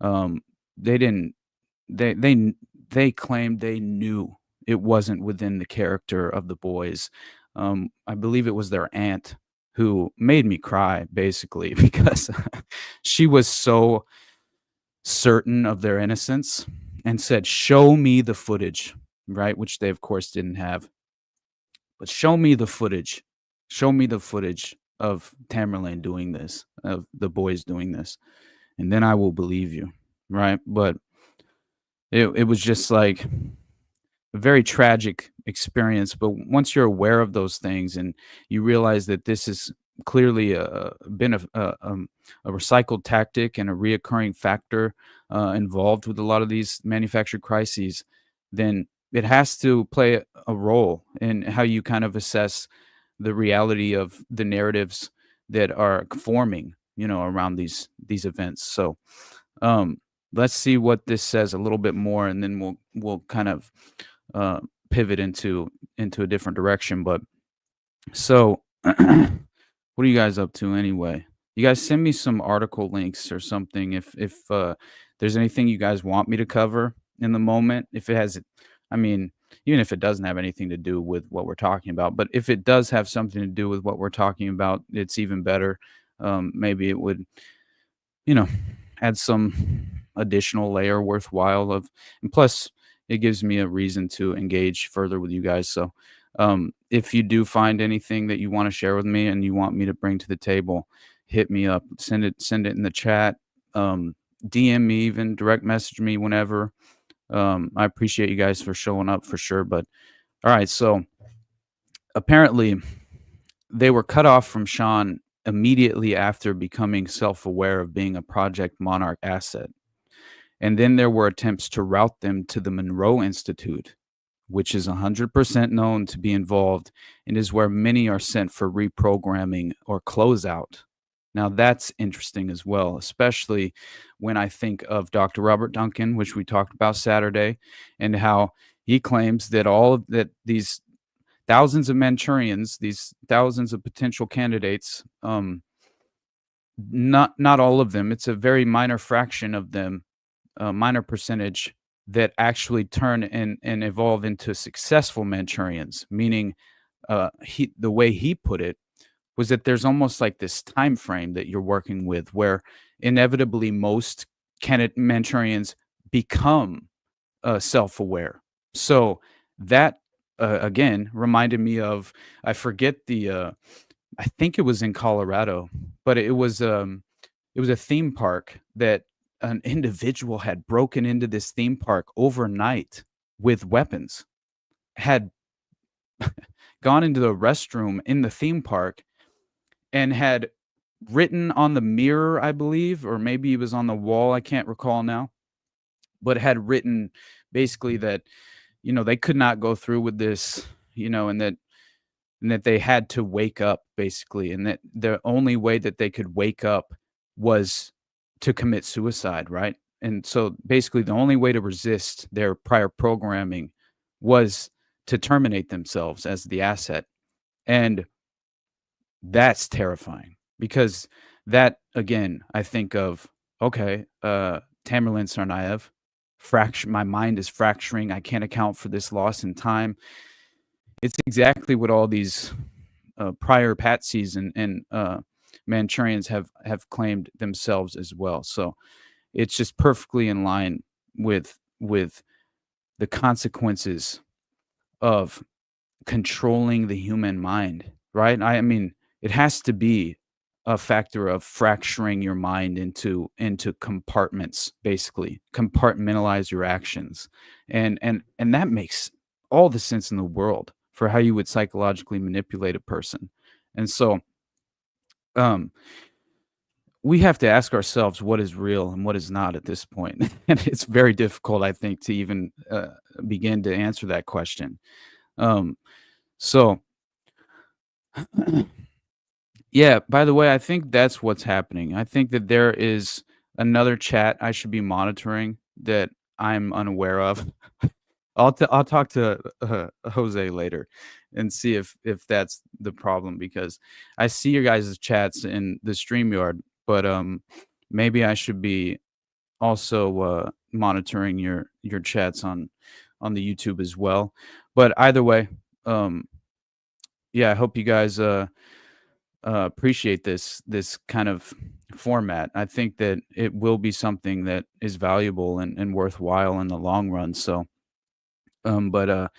um, they didn't they they kn they claimed they knew it wasn't within the character of the boys. I believe it was their aunt who made me cry, basically, because she was so certain of their innocence and said, "Show me the footage," right? Which they, of course, didn't have. But show me the footage. Show me the footage of Tamerlane doing this, of the boys doing this, and then I will believe you, right? But it was just like a very tragic experience. But once you're aware of those things and you realize that this is clearly been a recycled tactic and a reoccurring factor involved with a lot of these manufactured crises, then it has to play a role in how you kind of assess the reality of the narratives that are forming, around these events. So let's see what this says a little bit more, and then we'll kind of pivot into a different direction. But so what are you guys up to anyway? You guys send me some article links or something if there's anything you guys want me to cover in the moment. If it has, I mean, even if it doesn't have anything to do with what we're talking about, but if it does have something to do with what we're talking about, it's even better. Maybe it would, add some additional layer worthwhile of, and plus it gives me a reason to engage further with you guys. So if you do find anything that you want to share with me and you want me to bring to the table, hit me up, send it in the chat, DM me, even direct message me whenever. I appreciate you guys for showing up for sure. But all right, so apparently they were cut off from Sean immediately after becoming self-aware of being a Project Monarch asset. And then there were attempts to route them to the Monroe Institute, which is 100% known to be involved and is where many are sent for reprogramming or closeout. Now that's interesting as well, especially when I think of Dr. Robert Duncan, which we talked about Saturday, and how he claims that these thousands of Manchurians, these thousands of potential candidates, not all of them, it's a very minor fraction of them, a minor percentage that actually turn and evolve into successful Manchurians, meaning the way he put it was that there's almost like this time frame that you're working with where inevitably most candidate Manchurians become self-aware. So that again reminded me of, I forget I think it was in Colorado, but it was a theme park that an individual had broken into this theme park overnight with weapons, had gone into the restroom in the theme park and had written on the mirror, I believe, or maybe it was on the wall, I can't recall now, but had written basically that, they could not go through with this, and that they had to wake up basically, and that the only way that they could wake up was to commit suicide, right? And so basically the only way to resist their prior programming was to terminate themselves as the asset. And that's terrifying, because that, again, I think of, okay, Tamerlan Tsarnaev, my mind is fracturing. I can't account for this loss in time. It's exactly what all these prior patsies and Manchurians have claimed themselves as well. So it's just perfectly in line with the consequences of controlling the human mind, right? I mean, it has to be a factor of fracturing your mind into compartments, basically compartmentalize your actions, and that makes all the sense in the world for how you would psychologically manipulate a person. And so we have to ask ourselves what is real and what is not at this point. And it's very difficult, I think, to even begin to answer that question. So yeah, by the way, I think that's what's happening. I think that there is another chat I should be monitoring that I'm unaware of. I'll talk to Jose later and see if that's the problem, because I see your guys' chats in the StreamYard, but maybe I should be also monitoring your chats on the YouTube as well. But either way, yeah, I hope you guys appreciate this kind of format. I think that it will be something that is valuable and worthwhile in the long run. So, but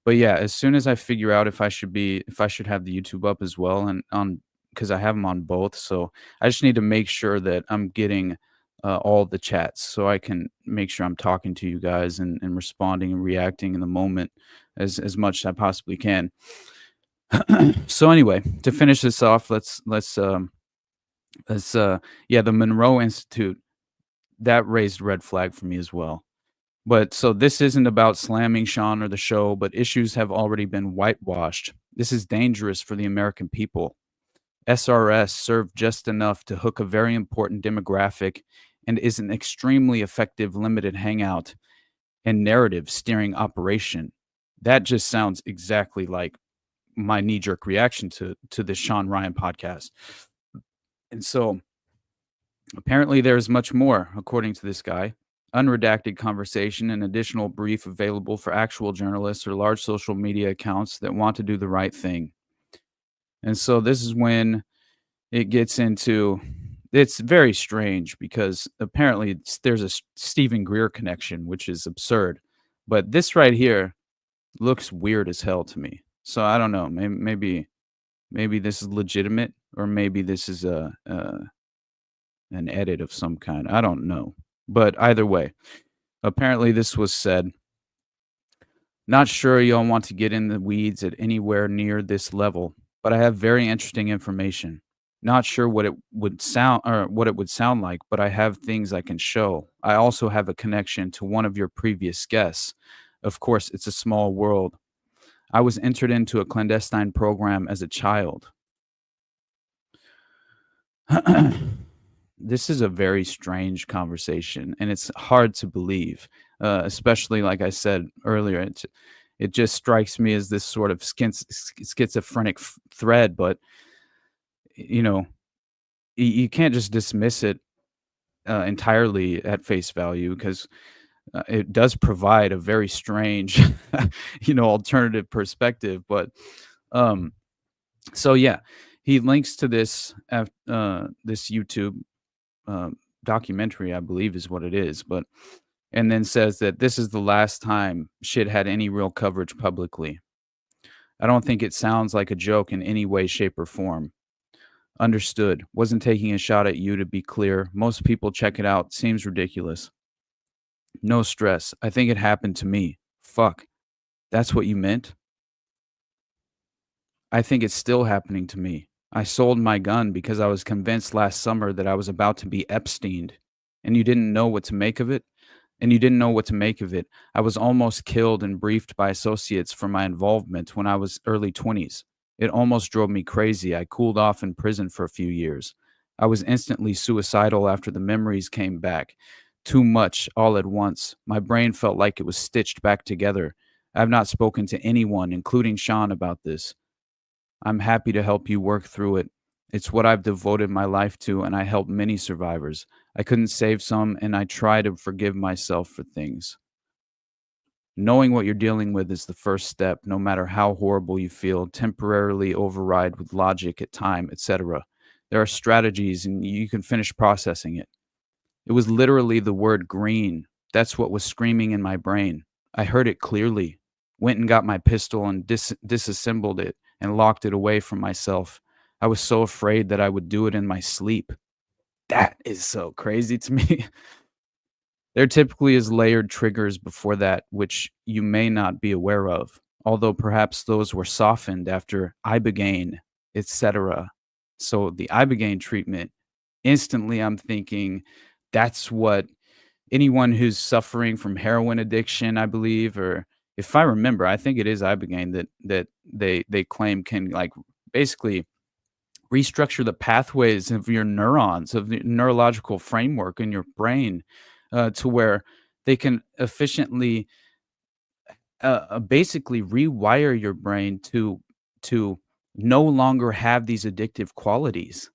yeah, as soon as I figure out if I should have the YouTube up as well, and on, because I have them on both, so I just need to make sure that I'm getting all the chats, so I can make sure I'm talking to you guys and responding and reacting in the moment as much as I possibly can. So anyway, to finish this off, let's the Monroe Institute, that raised red flag for me as well. But so this isn't about slamming Sean or the show, but issues have already been whitewashed. This is dangerous for the American people. SRS served just enough to hook a very important demographic and is an extremely effective limited hangout and narrative steering operation. That just sounds exactly like my knee-jerk reaction to the Sean Ryan podcast. And so apparently there's much more, according to this guy. Unredacted conversation and additional brief available for actual journalists or large social media accounts that want to do the right thing. And so this is when it gets into, it's very strange, because apparently there's a Stephen Greer connection, which is absurd. But this right here looks weird as hell to me. So I don't know. Maybe this is legitimate, or maybe this is an edit of some kind. I don't know. But either way, apparently this was said. Not sure y'all want to get in the weeds at anywhere near this level, but I have very interesting information. Not sure what it would sound like, but I have things I can show. I also have a connection to one of your previous guests. Of course, it's a small world. I was entered into a clandestine program as a child. This is a very strange conversation, and it's hard to believe, especially like I said earlier. It just strikes me as this sort of schizophrenic thread, but you can't just dismiss it entirely at face value, because it does provide a very strange, alternative perspective. But so yeah, he links to this YouTube documentary, I believe is what it is, and then says that this is the last time shit had any real coverage publicly. I don't think it sounds like a joke in any way, shape, or form. Understood. Wasn't taking a shot at you, to be clear. Most people check it out. Seems ridiculous. No stress. I think it happened to me. Fuck. That's what you meant? I think it's still happening to me. I sold my gun because I was convinced last summer that I was about to be Epsteined, and you didn't know what to make of it? I was almost killed and briefed by associates for my involvement when I was early 20s. It almost drove me crazy. I cooled off in prison for a few years. I was instantly suicidal after the memories came back. Too much all at once. My brain felt like it was stitched back together. I have not spoken to anyone, including Sean, about this. I'm happy to help you work through it. It's what I've devoted my life to, and I help many survivors. I couldn't save some, and I try to forgive myself for things. Knowing what you're dealing with is the first step, no matter how horrible you feel. Temporarily override with logic at time, etc. There are strategies, and you can finish processing it. It was literally the word green. That's what was screaming in my brain. I heard it clearly. Went and got my pistol and disassembled it and locked it away from myself. I was so afraid that I would do it in my sleep. That is so crazy to me. There typically is layered triggers before that, which you may not be aware of, although perhaps those were softened after Ibogaine, etc. So the Ibogaine treatment, instantly I'm thinking that's what anyone who's suffering from heroin addiction, I believe, or if I remember, I think it is Ibogaine that they claim can basically restructure the pathways of your neurons, of the neurological framework in your brain, to where they can efficiently basically rewire your brain to no longer have these addictive qualities,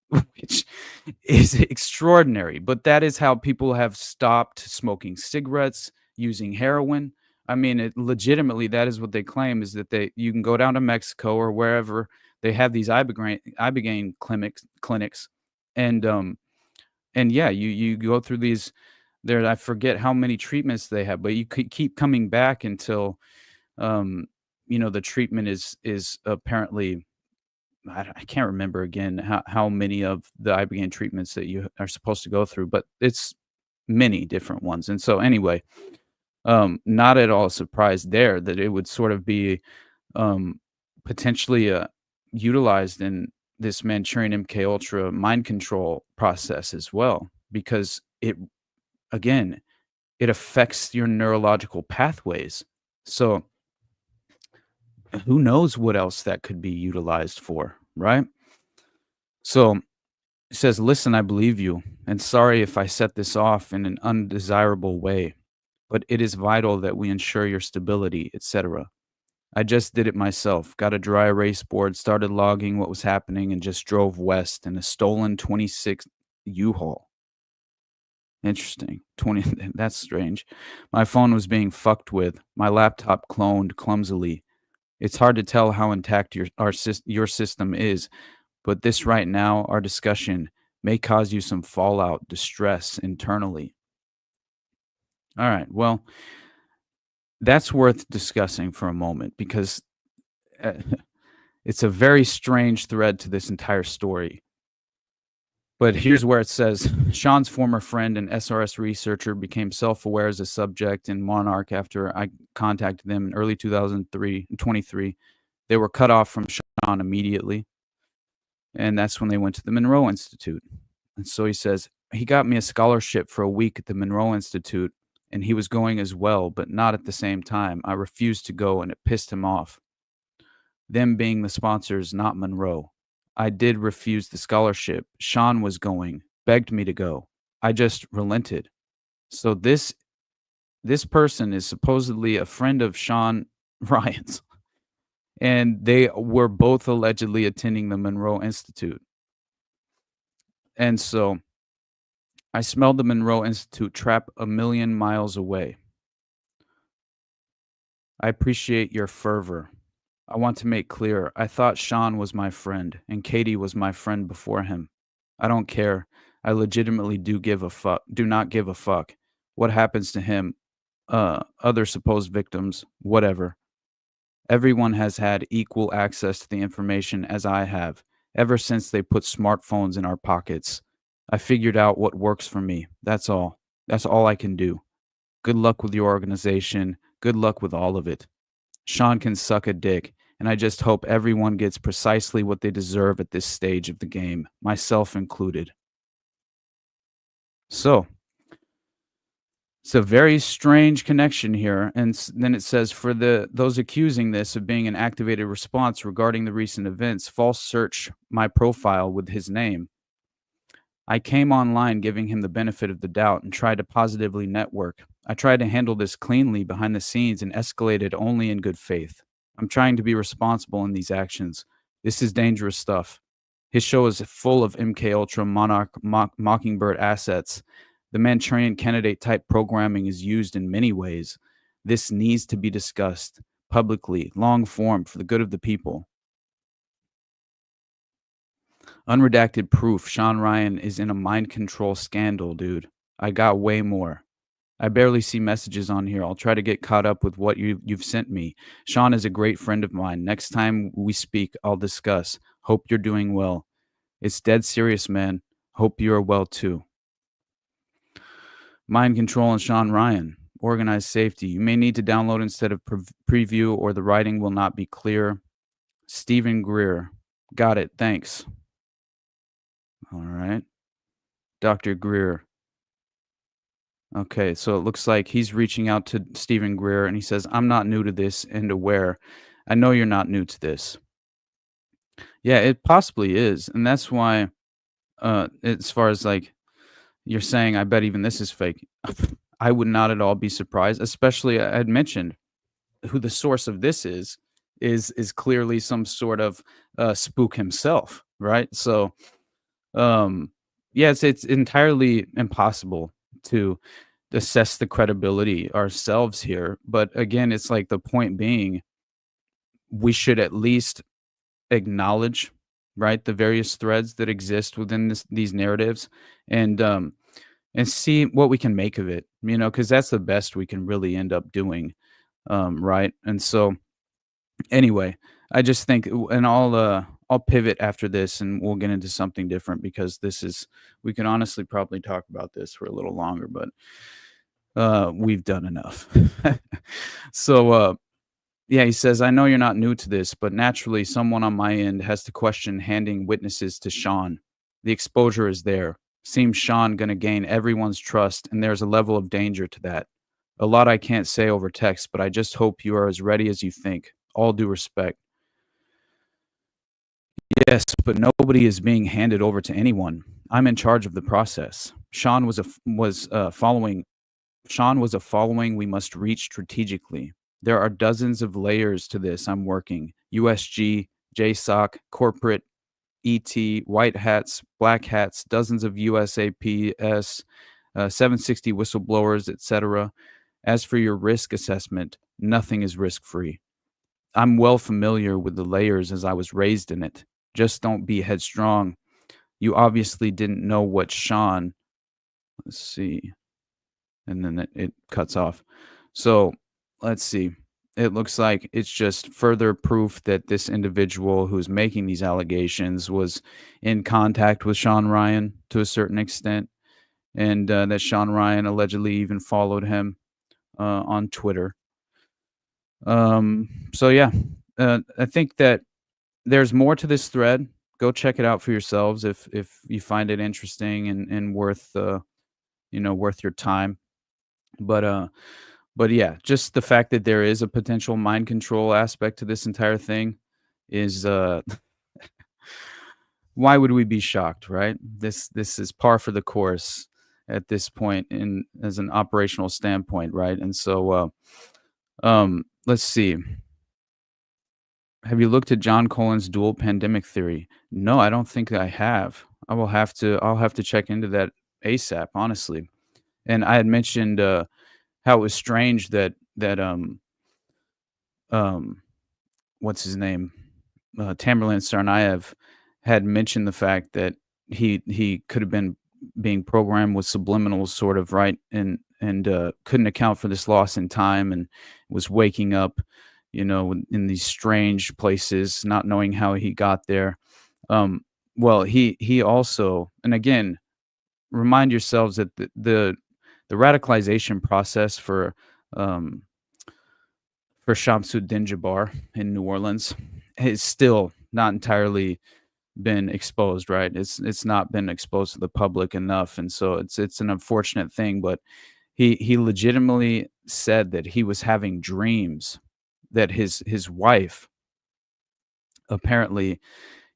which is extraordinary. But that is how people have stopped smoking cigarettes, using heroin. I mean, legitimately, that is what they claim, is that you can go down to Mexico or wherever they have these ibogaine clinics, and yeah, you go through these. There, I forget how many treatments they have, but you could keep coming back until the treatment is apparently, I can't remember again how many of the ibogaine treatments that you are supposed to go through, but it's many different ones. And so anyway, not at all surprised there that it would sort of be potentially utilized in this Manchurian MK Ultra mind control process as well, because it affects your neurological pathways. So who knows what else that could be utilized for, right? So it says, listen, I believe you, and sorry if I set this off in an undesirable way, but it is vital that we ensure your stability, etc. I just did it myself, got a dry erase board, started logging what was happening, and just drove west in a stolen 26 U-Haul. Interesting. 20. That's strange. My phone was being fucked with. My laptop cloned clumsily. It's hard to tell how intact your system is, but this right now, our discussion, may cause you some fallout, distress internally. All right. Well, that's worth discussing for a moment, because it's a very strange thread to this entire story. But here's where it says, Sean's former friend and SRS researcher became self-aware as a subject in Monarch after I contacted them in early 2023. They were cut off from Sean immediately. And that's when they went to the Monroe Institute. And so he says, he got me a scholarship for a week at the Monroe Institute, and he was going as well, but not at the same time. I refused to go, and it pissed him off. Them being the sponsors, not Monroe. I did refuse the scholarship. Sean was going, begged me to go. I just relented. So this person is supposedly a friend of Sean Ryan's, and they were both allegedly attending the Monroe Institute. And so I smelled the Monroe Institute trap a million miles away. I appreciate your fervor. I want to make clear, I thought Sean was my friend, and Katie was my friend before him. I don't care. I legitimately do not give a fuck. What happens to him, other supposed victims, whatever. Everyone has had equal access to the information as I have, ever since they put smartphones in our pockets. I figured out what works for me. That's all. That's all I can do. Good luck with your organization. Good luck with all of it. Sean can suck a dick, and I just hope everyone gets precisely what they deserve at this stage of the game, myself included. So, it's a very strange connection here. And then it says, for those accusing this of being an activated response regarding the recent events, false search my profile with his name. I came online giving him the benefit of the doubt and tried to positively network. I tried to handle this cleanly behind the scenes and escalated only in good faith. I'm trying to be responsible in these actions. This is dangerous stuff. His show is full of MK Ultra Monarch Mockingbird assets. The Manchurian candidate type programming is used in many ways. This needs to be discussed publicly, long form, for the good of the people. Unredacted proof. Sean Ryan is in a mind control scandal, dude. I got way more. I barely see messages on here. I'll try to get caught up with what you've sent me. Sean is a great friend of mine. Next time we speak, I'll discuss. Hope you're doing well. It's dead serious, man. Hope you're well too. Mind control and Sean Ryan. Organized safety. You may need to download instead of preview, or the writing will not be clear. Stephen Greer. Got it. Thanks. All right. Dr. Greer. Okay, so it looks like he's reaching out to Stephen Greer, and he says, I'm not new to this and aware. I know you're not new to this. Yeah, it possibly is. And that's why, as far as like you're saying, I bet even this is fake. I would not at all be surprised, especially I had mentioned who the source of this is clearly some sort of spook himself, right? So yes, it's entirely impossible to assess the credibility ourselves here, but again, it's like the point being, we should at least acknowledge, right, the various threads that exist within these narratives, and see what we can make of it, because that's the best we can really end up doing, right? And so anyway, I just think, and I'll pivot after this, and we'll get into something different, because we can honestly probably talk about this for a little longer, but we've done enough. So yeah, he says, I know you're not new to this, but naturally someone on my end has to question handing witnesses to Sean. The exposure is there. Seems Sean going to gain everyone's trust, and there's a level of danger to that. A lot I can't say over text, but I just hope you are as ready as you think. All due respect. Yes, but nobody is being handed over to anyone. I'm in charge of the process. Sean was a following we must reach strategically. There are dozens of layers to this I'm working. USG, JSOC, corporate, ET, white hats, black hats, dozens of USAPS, 760 whistleblowers, etc. As for your risk assessment, nothing is risk-free. I'm well familiar with the layers as I was raised in it. Just don't be headstrong. You obviously didn't know what Sean... Let's see. And then it cuts off. So let's see. It looks like it's just further proof that this individual who's making these allegations was in contact with Sean Ryan to a certain extent, and that Sean Ryan allegedly even followed him on Twitter. So yeah, I think that there's more to this thread. Go check it out for yourselves if you find it interesting and worth worth your time. But yeah, just the fact that there is a potential mind control aspect to this entire thing is why would we be shocked, right? This is par for the course at this point as an operational standpoint, right? And so let's see. Have you looked at John Colin's dual pandemic theory? No, I don't think I have. I'll have to check into that ASAP, honestly. And I had mentioned how it was strange that what's his name, Tamerlan Tsarnaev had mentioned the fact that he could have been being programmed with subliminals, sort of, right, and couldn't account for this loss in time, and was waking up, in these strange places, not knowing how he got there. Well, he also, and again, remind yourselves that the radicalization process for Shamsuddin Jabbar in New Orleans has still not entirely been exposed, right? It's not been exposed to the public enough, and so it's an unfortunate thing. But he legitimately said that he was having dreams that his wife, apparently,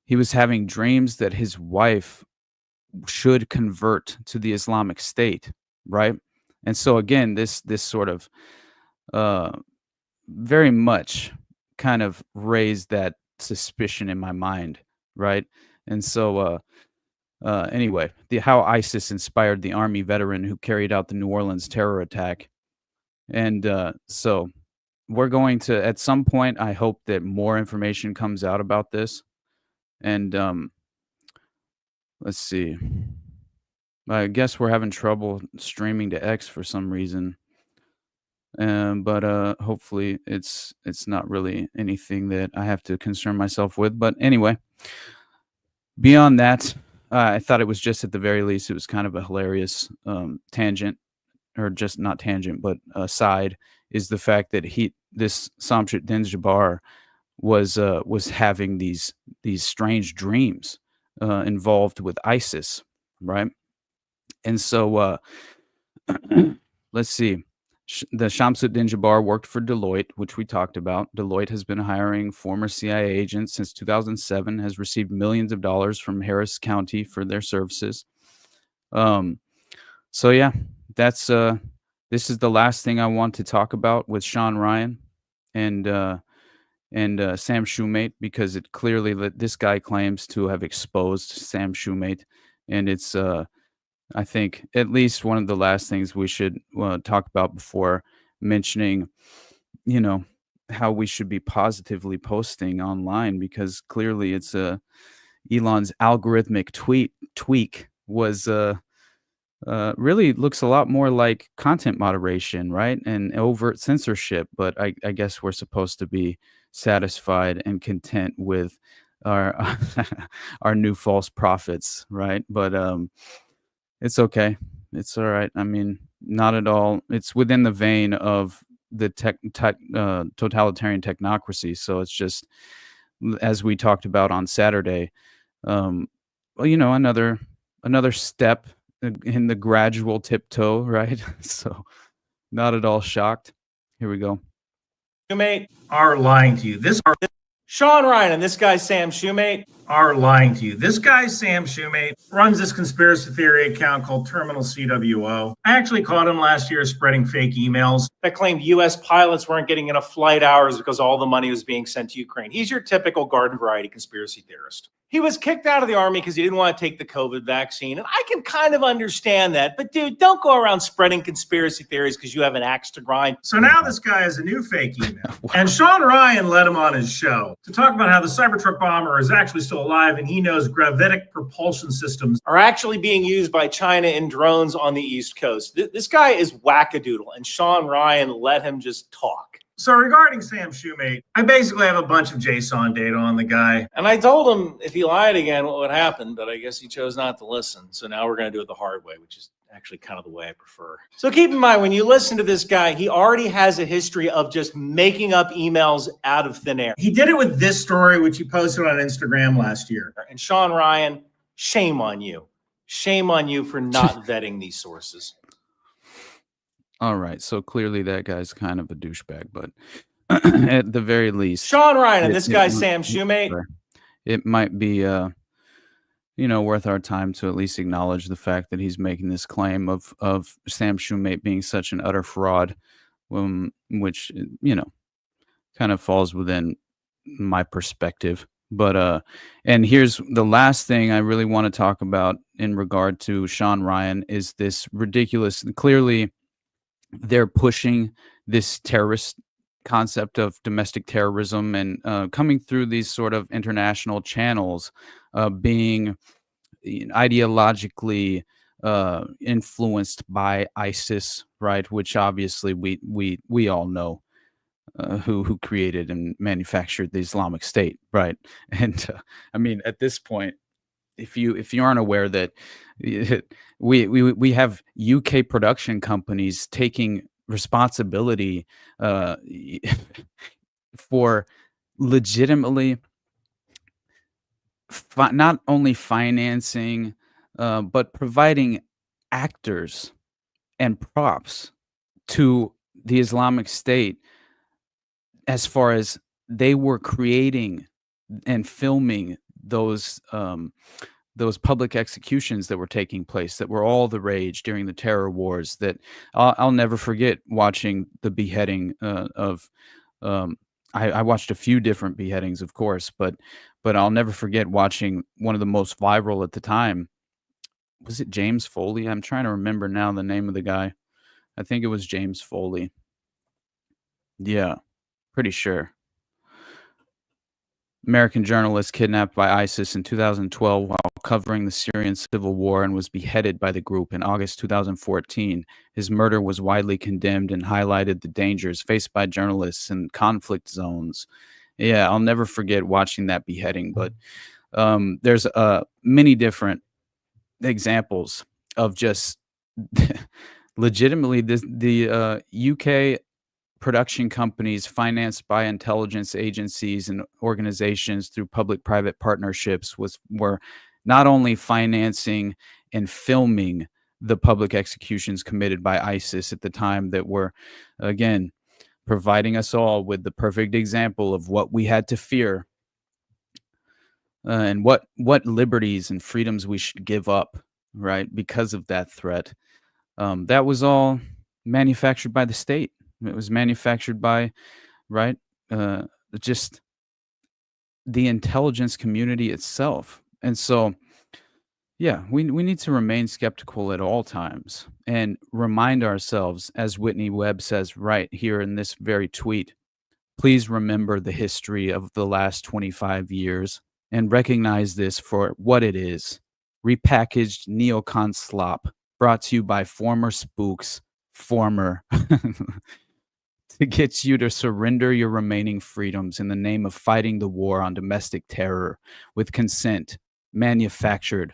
he was having dreams that his wife should convert to the Islamic State, right? And so again, this sort of very much kind of raised that suspicion in my mind, right? And so anyway, how ISIS inspired the army veteran who carried out the New Orleans terror attack. And so we're going to, at some point, I hope that more information comes out about this. And let's see. I guess we're having trouble streaming to X for some reason. But hopefully it's not really anything that I have to concern myself with. But anyway, beyond that, I thought it was just, at the very least, it was kind of a hilarious tangent, or just not tangent, but aside, is the fact that this Shamsuddin Jabbar was having these strange dreams involved with ISIS, right? And so let's see. The Shamsuddin Jabbar worked for Deloitte, which we talked about. Deloitte has been hiring former CIA agents since 2007, has received millions of dollars from Harris County for their services. So yeah, that's this is the last thing I want to talk about with Sean Ryan. and Sam Shoemate, because it clearly this guy claims to have exposed Sam Shoemate, and it's I think at least one of the last things we should talk about before mentioning, how we should be positively posting online, because clearly it's Elon's algorithmic tweak was really looks a lot more like content moderation, right? And overt censorship. But I guess we're supposed to be satisfied and content with our our new false prophets, right? But it's okay. It's all right. I mean, not at all. It's within the vein of the totalitarian technocracy. So it's just, as we talked about on Saturday, well, another step in the gradual tiptoe, right? So not at all shocked. Here we go. Shoemate are lying to you. Sean Ryan and this guy Sam Shoemate are lying to you. This guy Sam Shoemate runs this conspiracy theory account called Terminal CWO. I actually caught him last year spreading fake emails that claimed U.S. pilots weren't getting enough flight hours because all the money was being sent to Ukraine. He's your typical garden variety conspiracy theorist. He was kicked out of the army because he didn't want to take the COVID vaccine. And I can kind of understand that. But dude, don't go around spreading conspiracy theories because you have an axe to grind. So now this guy has a new fake email. And Sean Ryan led him on his show to talk about how the Cybertruck bomber is actually still alive, and he knows gravitic propulsion systems are actually being used by China in drones on the East Coast. This guy is wackadoodle, and Sean Ryan let him just talk. So regarding Sam Shoemate, I basically have a bunch of JSON data on the guy. And I told him if he lied again, what would happen, but I guess he chose not to listen. So now we're going to do it the hard way, which is actually kind of the way I prefer. So keep in mind, when you listen to this guy, he already has a history of just making up emails out of thin air. He did it with this story, which he posted on Instagram last year. And Sean Ryan, shame on you. Shame on you for not vetting these sources. All right, so clearly that guy's kind of a douchebag, but at the very least, Sean Ryan and this guy Sam Shoemate, it might be worth our time to at least acknowledge the fact that he's making this claim of Sam Shoemate being such an utter fraud, which kind of falls within my perspective. But and here's the last thing I really want to talk about in regard to Sean Ryan is this ridiculous. Clearly, they're pushing this terrorist concept of domestic terrorism and coming through these sort of international channels, being ideologically influenced by ISIS, right? Which obviously we all know who created and manufactured the Islamic State, right? And I mean, at this point, if you aren't aware that we have UK production companies taking responsibility for legitimately not only financing but providing actors and props to the Islamic State, as far as they were creating and filming those public executions that were taking place, that were all the rage during the terror wars. That I'll never forget watching the beheading of. I watched a few different beheadings, of course, but I'll never forget watching one of the most viral at the time. Was it James Foley? I'm trying to remember now the name of the guy. I think it was James Foley. Yeah, pretty sure. American journalist kidnapped by ISIS in 2012 while covering the Syrian civil war and was beheaded by the group in August 2014. His murder was widely condemned and highlighted the dangers faced by journalists in conflict zones. Yeah, I'll never forget watching that beheading, but there's many different examples of just legitimately the UK production companies financed by intelligence agencies and organizations through public-private partnerships were not only financing and filming the public executions committed by ISIS at the time, that were, again, providing us all with the perfect example of what we had to fear and what liberties and freedoms we should give up, right, because of that threat. That was all manufactured by the state. It was manufactured by right? Just the intelligence community itself. And so, yeah, we need to remain skeptical at all times and remind ourselves, as Whitney Webb says right here in this very tweet, please remember the history of the last 25 years and recognize this for what it is: repackaged neocon slop brought to you by former spooks, to get you to surrender your remaining freedoms in the name of fighting the war on domestic terror with consent, manufactured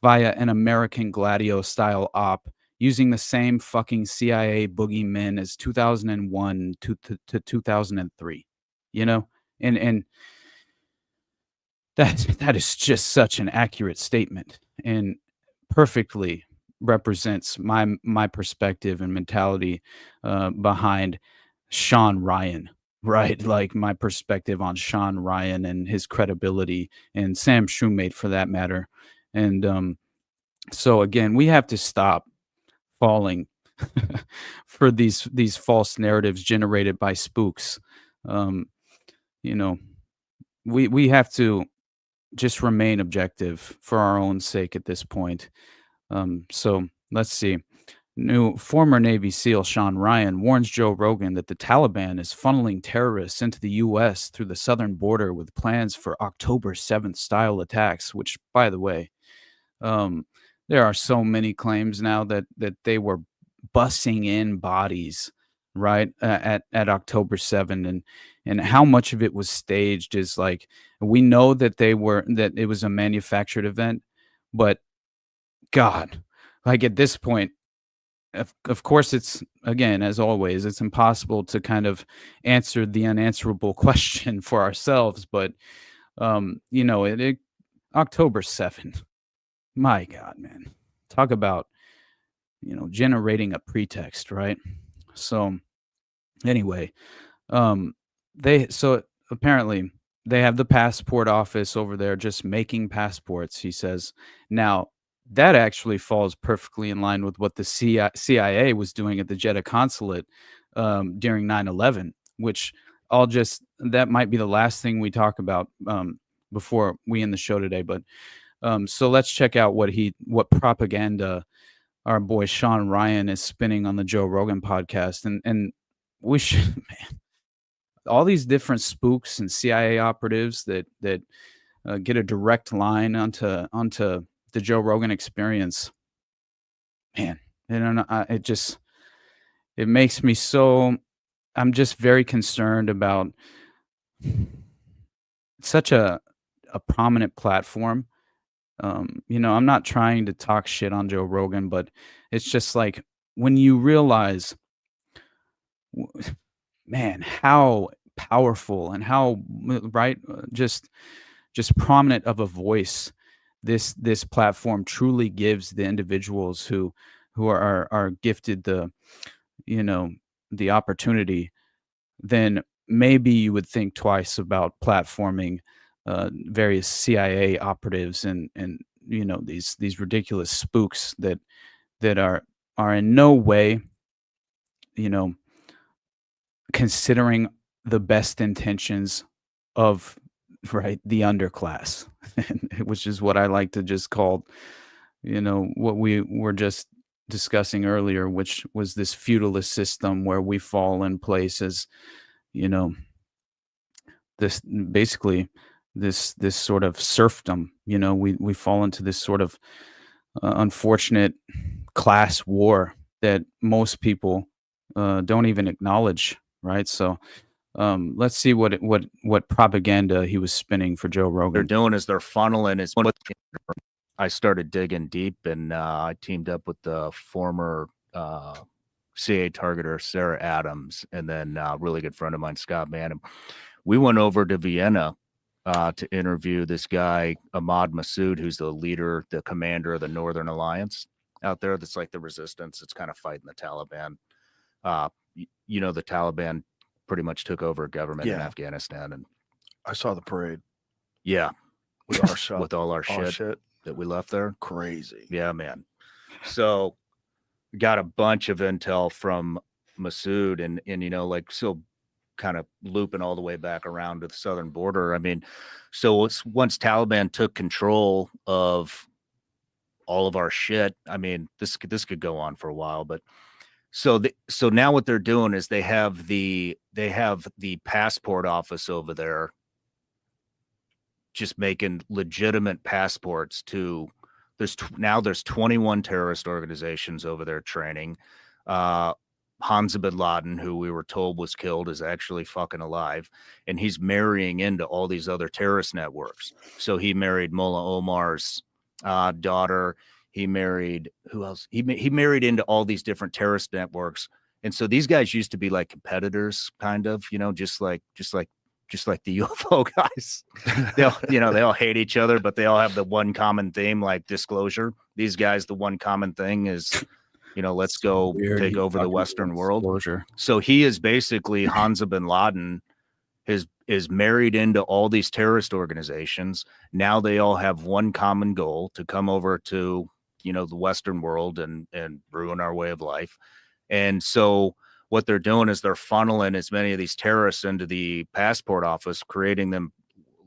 via an American Gladio-style op using the same fucking CIA boogeymen as 2001 to 2003, you know? And that is just such an accurate statement and perfectly represents my perspective and mentality behind Sean Ryan, right? Like my perspective on Sean Ryan and his credibility, and Sam Shoemate for that matter. And so again, we have to stop falling for these false narratives generated by spooks. You know, we have to just remain objective for our own sake at this point. So let's see. Former Navy SEAL Sean Ryan warns Joe Rogan that the Taliban is funneling terrorists into the U.S. through the southern border with plans for October 7th style attacks, which, by the way, there are so many claims now that they were bussing in bodies, right, at October 7th, and how much of it was staged is like, we know that it was a manufactured event, but God, like at this point, of course, it's, again, as always, it's impossible to kind of answer the unanswerable question for ourselves. But, October 7th, my God, man, talk about, generating a pretext, right? So anyway, apparently they have the passport office over there just making passports, he says. Now, that actually falls perfectly in line with what the CIA was doing at the Jeddah consulate during 9/11, which that might be the last thing we talk about before we end the show today. But so let's check out what propaganda our boy Sean Ryan is spinning on the Joe Rogan podcast. And we should, man, all these different spooks and CIA operatives that get a direct line onto the Joe Rogan experience, man. And it makes me so. I'm just very concerned about such a prominent platform. I'm not trying to talk shit on Joe Rogan, but it's just like when you realize, man, how powerful and how just prominent of a voice this platform truly gives the individuals who are gifted the opportunity, then maybe you would think twice about platforming various CIA operatives and these ridiculous spooks that are in no way considering the best intentions of the underclass, which is what I like to just call, what we were just discussing earlier, which was this feudalist system where we fall in place as, this basically this sort of serfdom. We fall into this sort of unfortunate class war that most people don't even acknowledge, right? So let's see what propaganda he was spinning for Joe Rogan. They're doing is they're funneling. I started digging deep, and I teamed up with the former CIA targeter Sarah Adams, and then a really good friend of mine, Scott Bannon. We went over to Vienna to interview this guy Ahmad Massoud, who's the commander of the Northern Alliance out there. That's like the resistance. It's kind of fighting the Taliban. The Taliban pretty much took over government in Afghanistan, and I saw the parade. Yeah, with our shop, with all our shit that we left there. Crazy. Yeah, man. So got a bunch of intel from Massoud, and so kind of looping all the way back around to the southern border. I mean, so once Taliban took control of all of our shit, I mean, this could go on for a while, but so now what they're doing is they have the passport office over there just making legitimate passports to there's 21 terrorist organizations over there training. Hamza bin Laden, who we were told was killed, is actually fucking alive, and he's marrying into all these other terrorist networks. So he married Mullah Omar's daughter. He married who else? He married into all these different terrorist networks. And so these guys used to be like competitors, kind of, just like the UFO guys. They all hate each other, but they all have the one common theme, like disclosure. These guys, the one common thing is, let's go take over the Western world. So he is basically Hamza bin Laden is married into all these terrorist organizations. Now they all have one common goal: to come over to, the Western world and ruin our way of life. And so what they're doing is they're funneling as many of these terrorists into the passport office, creating them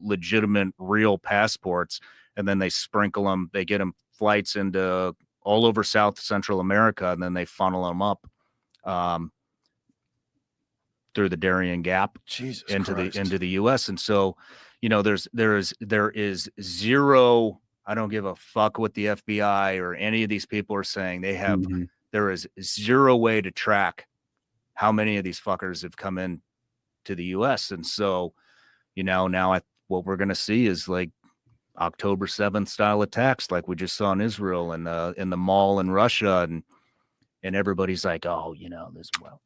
legitimate, real passports. And then they sprinkle them, they get them flights into all over South Central America. And then they funnel them up through the Darien Gap into the US. And so, there is zero, I don't give a fuck what the FBI or any of these people are saying. There is zero way to track how many of these fuckers have come in to the US. And so, what we're going to see is like October 7th style attacks, like we just saw in Israel and in the mall in Russia. And everybody's like, oh, this, well,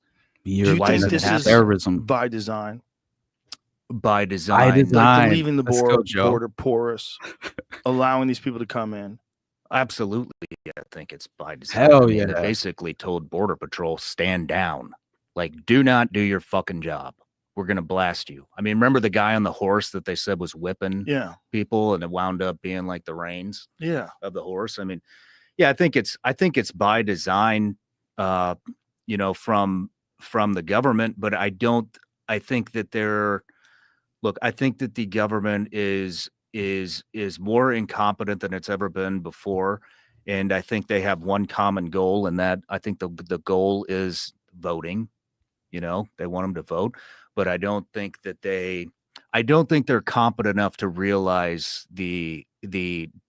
do you think this is terrorism by design? By design. Like leaving the border porous, allowing these people to come in. Absolutely. I think it's by design. Hell yeah. They basically told Border Patrol, stand down. Like, do not do your fucking job. We're going to blast you. I mean, remember the guy on the horse that they said was whipping people, and it wound up being like the reins of the horse? I mean, yeah, I think it's by design, from the government, but I think that I think that the government is more incompetent than it's ever been before. And I think they have one common goal, and that I think the goal is voting. They want them to vote, but I don't think they're competent enough to realize the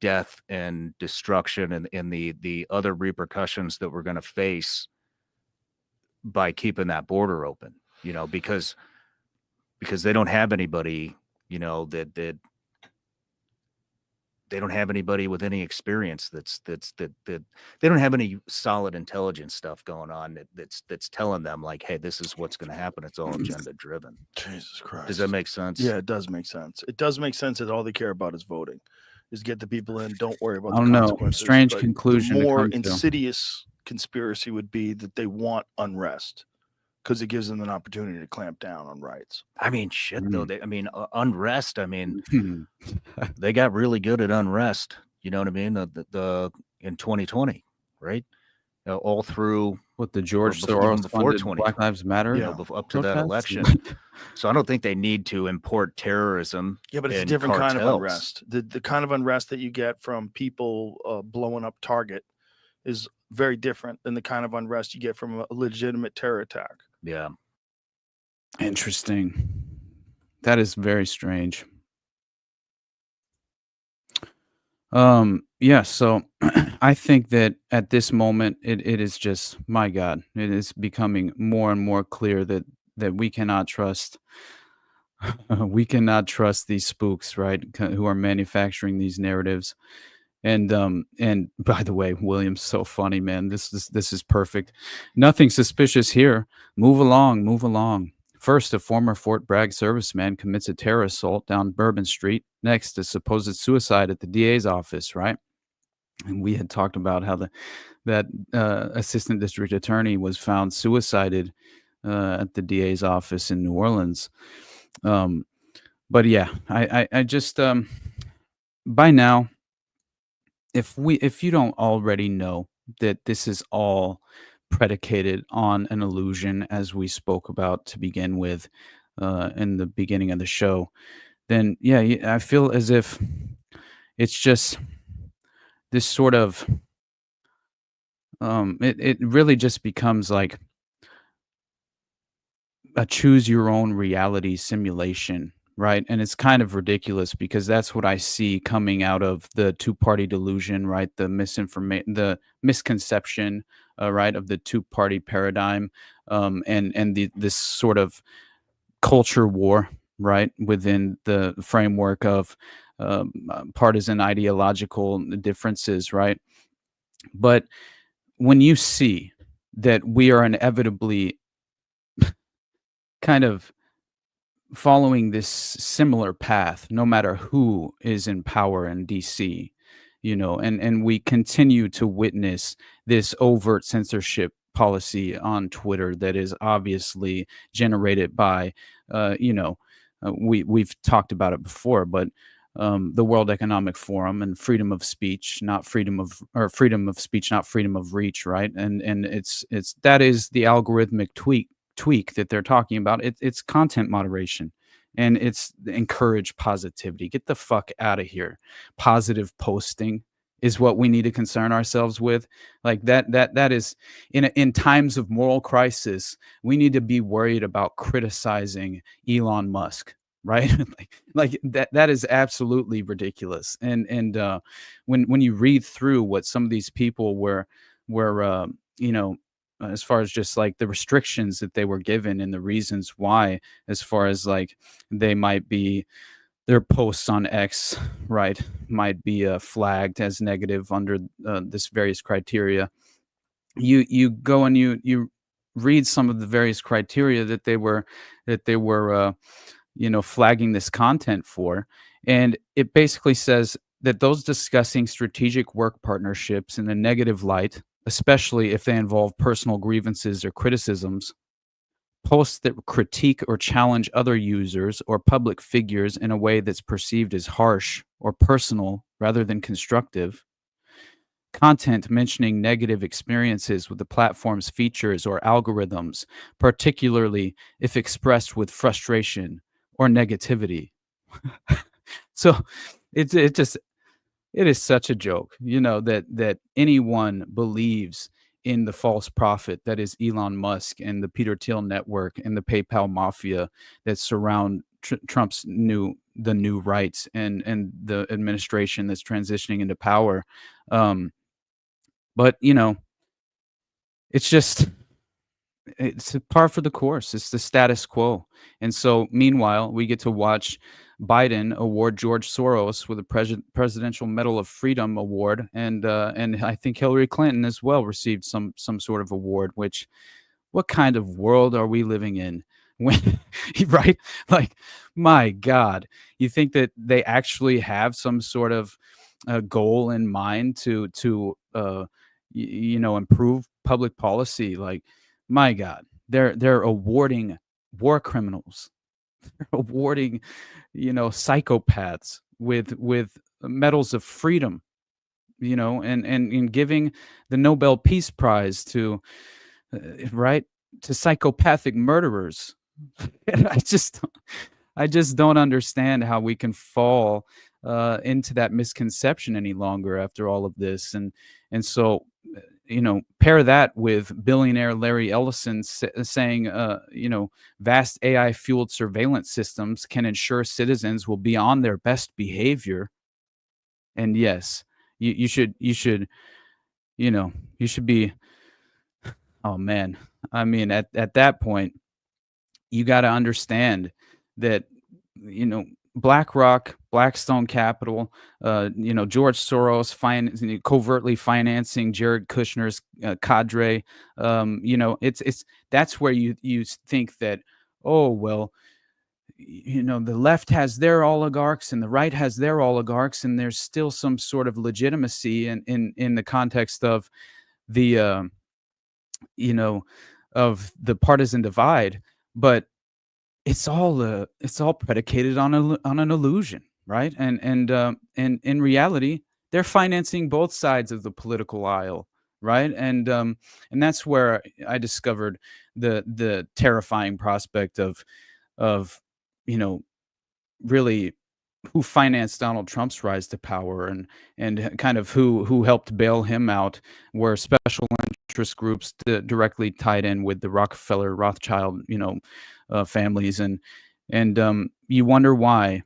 death and destruction and the other repercussions that we're going to face by keeping that border open, because they don't have anybody, that they don't have anybody with any experience that they don't have any solid intelligence stuff going on that's telling them like, hey, this is what's going to happen. It's all agenda driven. Jesus Christ. Does that make sense? Yeah, it does make sense. It does make sense that all they care about is voting, is get the people in. Don't worry about I don't the know. consequences. Strange But conclusion. The more insidious conspiracy would be that they want unrest, because it gives them an opportunity to clamp down on rights. I mean, shit, though. Unrest. I mean, they got really good at unrest. You know what I mean? The in 2020, right? All through what the George before Soros 20 Black Lives Matter, up to that election. So I don't think they need to import terrorism. Yeah, but it's a different kind of unrest. The kind of unrest that you get from people blowing up Target is very different than the kind of unrest you get from a legitimate terror attack. Yeah. Interesting. That is very strange. Yeah, so I think that at this moment it is just, my God, it is becoming more and more clear that we cannot trust these spooks, right? Who are manufacturing these narratives. And by the way, William's so funny, man. This is perfect. Nothing suspicious here. Move along. First, a former Fort Bragg serviceman commits a terror assault down Bourbon Street. Next, a supposed suicide at the DA's office, right? And we had talked about how that assistant district attorney was found suicided at the DA's office in New Orleans. But yeah, I just by now, if you don't already know that this is all predicated on an illusion, as we spoke about to begin with, in the beginning of the show, then yeah, I feel as if it's just this sort of it really just becomes like a choose your own reality simulation, right? And it's kind of ridiculous because that's what I see coming out of the two-party delusion, right? The misconception, right, of the two-party paradigm, and this sort of culture war, right, within the framework of partisan ideological differences, right? But when you see that we are inevitably kind of following this similar path, no matter who is in power in DC, and we continue to witness this overt censorship policy on Twitter that is obviously generated by, we've talked about it before, but the World Economic Forum and freedom of speech, not freedom of, or freedom of speech, not freedom of reach, right? And it's that is the algorithmic tweak that they're talking about. It's content moderation, and it's encourage positivity. Get the fuck out of here. Positive posting is what we need to concern ourselves with. Like that is in times of moral crisis, we need to be worried about criticizing Elon Musk, right? like that is absolutely ridiculous. And when you read through what some of these people were as far as just like the restrictions that they were given and the reasons why, as far as like they might be, their posts on X, right, might be flagged as negative under this various criteria. You go and you read some of the various criteria that they were flagging this content for, and it basically says that those discussing strategic work partnerships in a negative light, especially if they involve personal grievances or criticisms, posts that critique or challenge other users or public figures in a way that's perceived as harsh or personal rather than constructive, content mentioning negative experiences with the platform's features or algorithms, particularly if expressed with frustration or negativity. So it is such a joke, that anyone believes in the false prophet that is Elon Musk and the Peter Thiel network and the PayPal mafia that surround Trump's new rights and the administration that's transitioning into power. But it's a par for the course. It's the status quo. And so meanwhile, we get to watch Biden award George Soros with a Presidential Medal of Freedom award, and I think Hillary Clinton as well received some sort of award. Which, what kind of world are we living in? When, right? Like, my God, you think that they actually have some sort of goal in mind to improve public policy? Like, my God, they're awarding war criminals. They're awarding, psychopaths with medals of freedom, and giving the Nobel Peace Prize to psychopathic murderers. And I just don't understand how we can fall into that misconception any longer after all of this. And so, pair that with billionaire Larry Ellison saying, vast AI fueled surveillance systems can ensure citizens will be on their best behavior. And yes, you should be, oh man, I mean, at that point, you got to understand that, BlackRock, Blackstone Capital, George Soros covertly financing Jared Kushner's cadre. It's that's where you think that, oh well, the left has their oligarchs and the right has their oligarchs, and there's still some sort of legitimacy in the context of the of the partisan divide, but it's all predicated on an illusion, right? And in reality, they're financing both sides of the political aisle, right? And that's where I discovered the terrifying prospect of of, you know, really who financed Donald Trump's rise to power, and kind of who helped bail him out, were special interest groups directly tied in with the Rockefeller, Rothschild, families, and you wonder why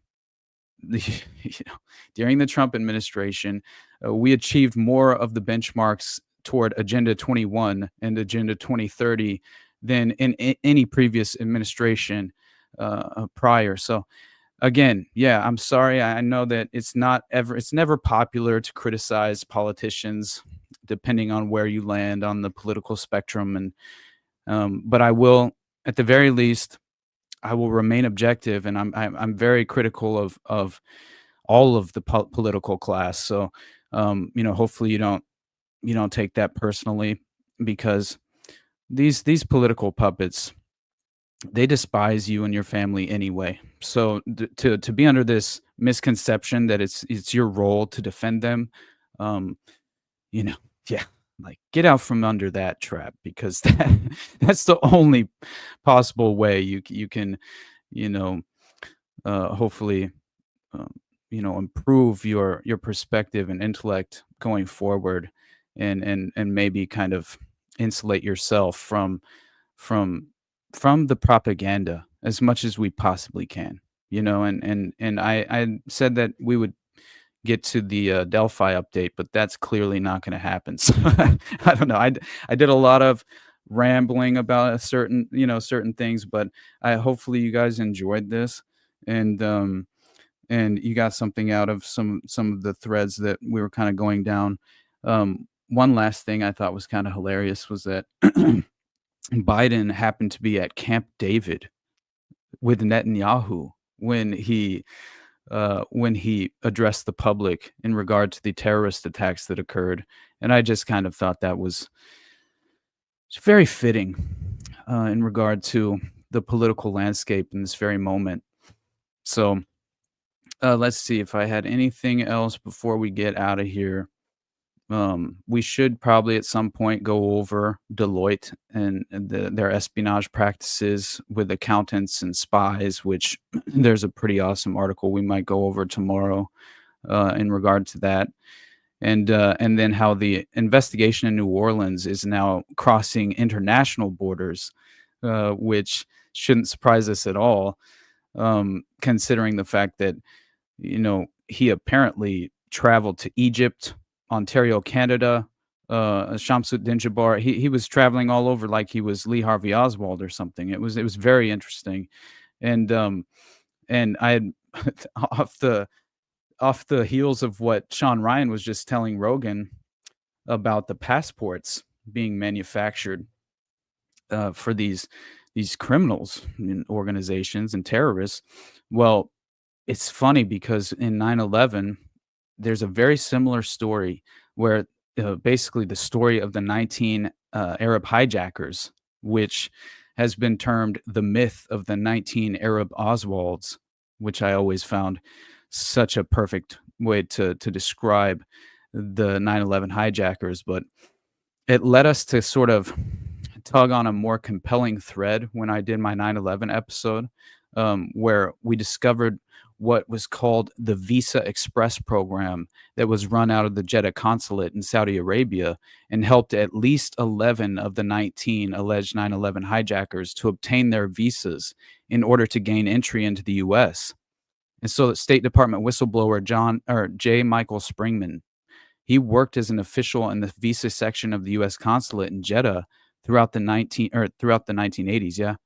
during the Trump administration, we achieved more of the benchmarks toward Agenda 21 and Agenda 2030 than in any previous administration prior. So again, yeah, I'm sorry. I know that it's never popular to criticize politicians, depending on where you land on the political spectrum, but I will, at the very least, I will remain objective, and I'm very critical of all of the political class. So, hopefully you don't take that personally, because these political puppets, they despise you and your family anyway. So to be under this misconception that it's your role to defend them, um, yeah, like, get out from under that trap, because that's the only possible way you can, hopefully, improve your perspective and intellect going forward, and maybe kind of insulate yourself from the propaganda as much as we possibly can. And I said that we would get to the Delphi update, but that's clearly not going to happen. So I don't know. I did a lot of rambling about certain things, but hopefully you guys enjoyed this, and you got something out of some of the threads that we were kind of going down. One last thing I thought was kind of hilarious was that Biden happened to be at Camp David with Netanyahu when he addressed the public in regard to the terrorist attacks that occurred. And I just kind of thought that was very fitting in regard to the political landscape in this very moment. So let's see if I had anything else before we get out of here. We should probably at some point go over Deloitte and their espionage practices with accountants and spies, which there's a pretty awesome article we might go over tomorrow in regard to that. And then how the investigation in New Orleans is now crossing international borders, which shouldn't surprise us at all, considering the fact that, he apparently traveled to Egypt, Ontario, Canada, Shamsuddin Jabbar. He was traveling all over like he was Lee Harvey Oswald or something. It was very interesting, and I had off the heels of what Sean Ryan was just telling Rogan about the passports being manufactured for these criminals and organizations and terrorists. Well, it's funny because in 9/11, there's a very similar story where basically the story of the 19 Arab hijackers, which has been termed the myth of the 19 Arab Oswalds, which I always found such a perfect way to describe the 9/11 hijackers. But it led us to sort of tug on a more compelling thread when I did my 9/11 episode, where we discovered what was called the Visa Express program that was run out of the Jeddah consulate in Saudi Arabia and helped at least 11 of the 19 alleged 9/11 hijackers to obtain their visas in order to gain entry into the U.S. And so the State Department whistleblower J. Michael Springman, he worked as an official in the visa section of the U.S. consulate in Jeddah throughout the 1980s, yeah,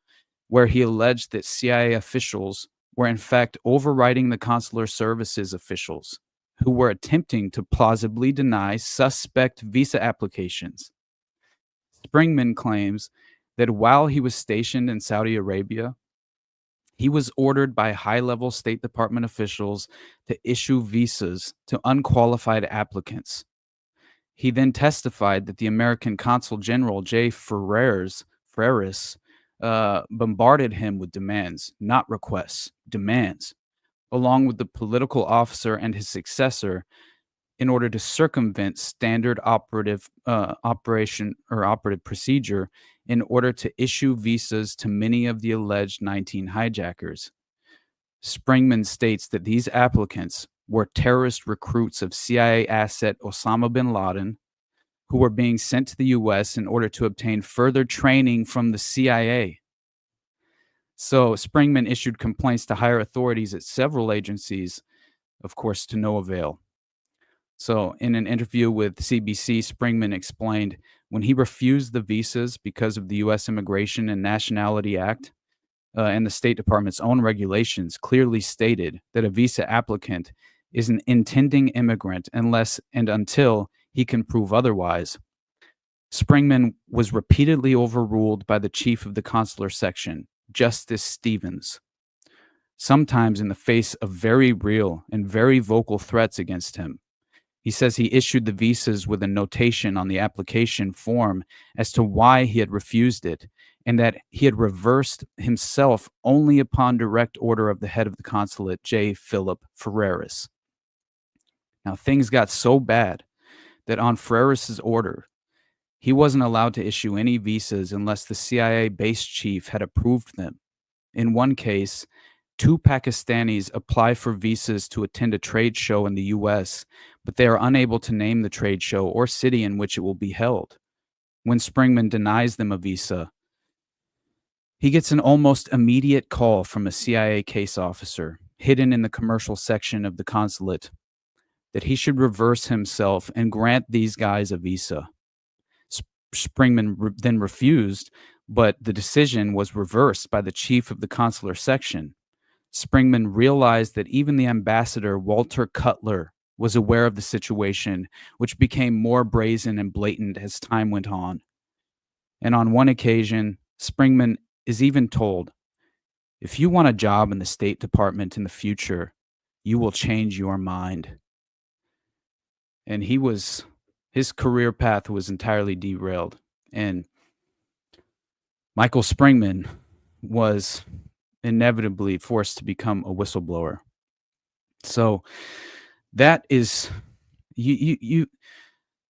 where he alleged that CIA officials were in fact overriding the consular services officials who were attempting to plausibly deny suspect visa applications. Springman claims that while he was stationed in Saudi Arabia, he was ordered by high-level State Department officials to issue visas to unqualified applicants. He then testified that the American Consul General J. Freris bombarded him with demands, not requests, demands, along with the political officer and his successor, in order to circumvent standard operative procedure in order to issue visas to many of the alleged 19 hijackers. Springman states that these applicants were terrorist recruits of CIA asset Osama bin Laden, who were being sent to the U.S. in order to obtain further training from the CIA. So Springman issued complaints to higher authorities at several agencies, of course, to no avail. So in an interview with CBC, Springman explained when he refused the visas because of the U.S. Immigration and Nationality Act, and the State Department's own regulations clearly stated that a visa applicant is an intending immigrant unless and until he can prove otherwise. Springman was repeatedly overruled by the chief of the consular section, Justice Stevens, sometimes in the face of very real and very vocal threats against him. He says he issued the visas with a notation on the application form as to why he had refused it, and that he had reversed himself only upon direct order of the head of the consulate, J. Philip Ferreras. Now, things got so bad that on Ferreras' order, he wasn't allowed to issue any visas unless the CIA base chief had approved them. In one case, 2 Pakistanis apply for visas to attend a trade show in the U.S., but they are unable to name the trade show or city in which it will be held. When Springman denies them a visa, he gets an almost immediate call from a CIA case officer hidden in the commercial section of the consulate that he should reverse himself and grant these guys a visa. Springman then refused, but the decision was reversed by the chief of the consular section. Springman realized that even the ambassador, Walter Cutler, was aware of the situation, which became more brazen and blatant as time went on. And on one occasion, Springman is even told, if you want a job in the State Department in the future, you will change your mind. And his career path was entirely derailed. And Michael Springman was inevitably forced to become a whistleblower. So that is, you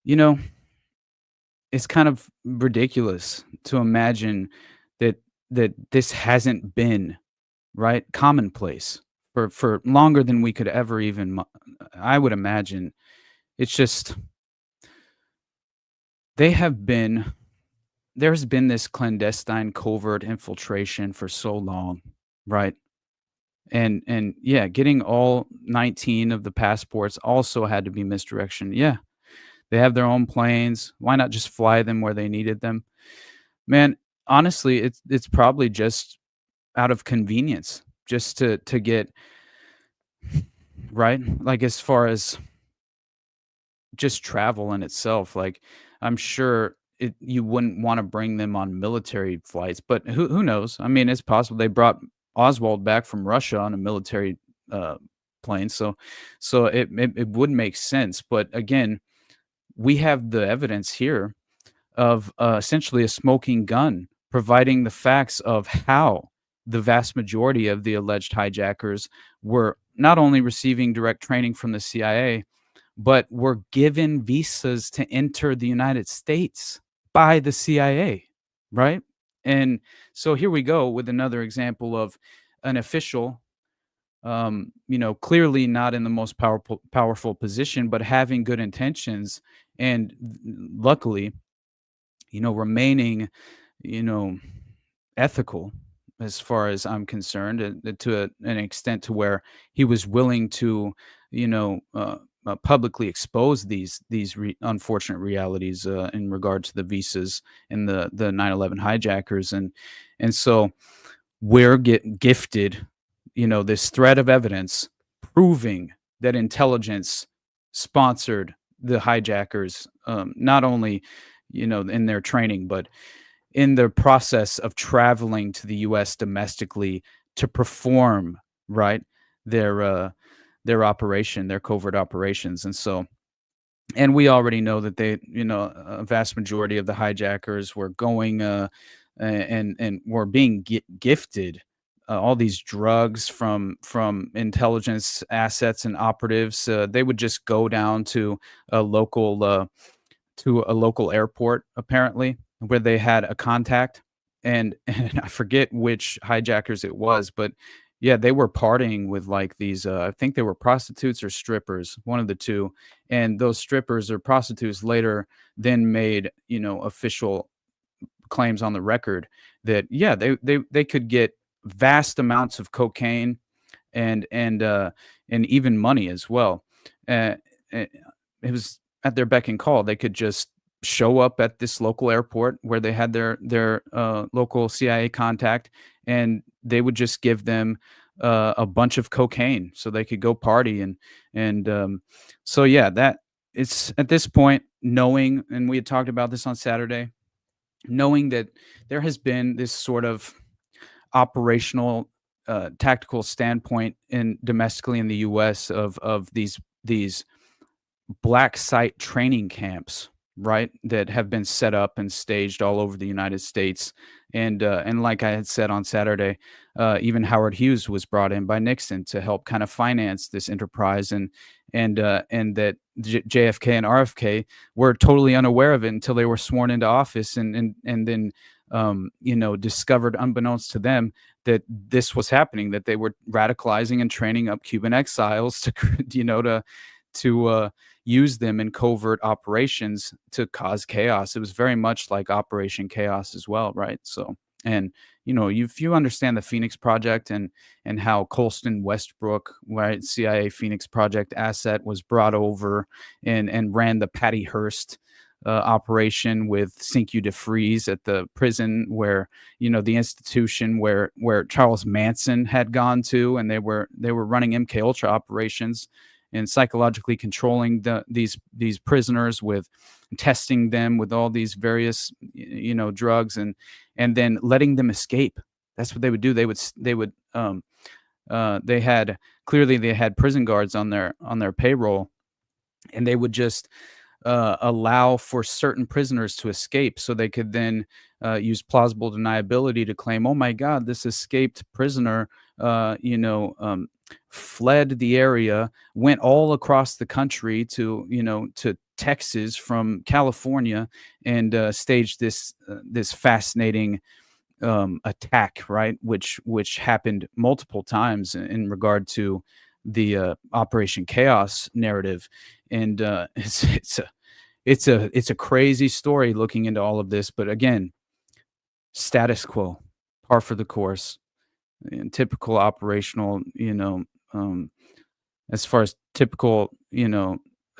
know, it's kind of ridiculous to imagine that this hasn't been, right, commonplace for longer than we could ever even, I would imagine. It's just, there's been this clandestine covert infiltration for so long, right? And yeah, getting all 19 of the passports also had to be misdirection. Yeah, they have their own planes. Why not just fly them where they needed them? Man, honestly, it's probably just out of convenience, just to get, right? Like, as far as just travel in itself, like, I'm sure you wouldn't want to bring them on military flights, but who knows? I mean, it's possible they brought Oswald back from Russia on a military plane, so it would make sense. But again, we have the evidence here of essentially a smoking gun, providing the facts of how the vast majority of the alleged hijackers were not only receiving direct training from the CIA, but were given visas to enter the United States by the CIA, right? And so here we go with another example of an official, clearly not in the most powerful position, but having good intentions, and luckily, remaining, ethical as far as I'm concerned, to an extent to where he was willing to, publicly expose these unfortunate realities in regard to the visas and the 9/11 hijackers, and so we're gifted, this thread of evidence proving that intelligence sponsored the hijackers, not only in their training, but in the process of traveling to the U.S. domestically to perform, right, their operation, their covert operations. And we already know that a vast majority of the hijackers were going and were being gifted all these drugs from intelligence assets and operatives. They would just go down to a local airport, apparently, where they had a contact, and and I forget which hijackers it was, but yeah, they were partying with like these. I think they were prostitutes or strippers, one of the two. And those strippers or prostitutes later then made official claims on the record that yeah, they could get vast amounts of cocaine and even money as well. It was at their beck and call. They could just show up at this local airport where they had their local CIA contact, and they would just give them a bunch of cocaine so they could go party and so yeah, that it's at this point knowing, and we had talked about this on Saturday, knowing that there has been this sort of operational tactical standpoint in domestically in the US of these black site training camps, right, that have been set up and staged all over the United States. And like I had said on Saturday, even Howard Hughes was brought in by Nixon to help kind of finance this enterprise, and that JFK and RFK were totally unaware of it until they were sworn into office, and then discovered, unbeknownst to them, that this was happening, that they were radicalizing and training up Cuban exiles to use them in covert operations to cause chaos. It was very much like Operation Chaos as well, right? So, and if you understand the Phoenix Project and how Colston Westbrook, right, CIA Phoenix Project asset, was brought over and ran the Patty Hearst operation with Cinque de Freeze at the prison, where the institution where Charles Manson had gone to, and they were running MK Ultra operations and psychologically controlling these prisoners, with testing them with all these various drugs, and then letting them escape. That's what they would do. They had prison guards on their payroll, and they would just allow for certain prisoners to escape, so they could then use plausible deniability to claim, oh my God, this escaped prisoner fled the area, went all across the country to Texas from California, and staged this fascinating attack, right, which happened multiple times in regard to the Operation Chaos narrative. And it's a crazy story looking into all of this, but again, status quo, par for the course, and typical operational, as far as typical,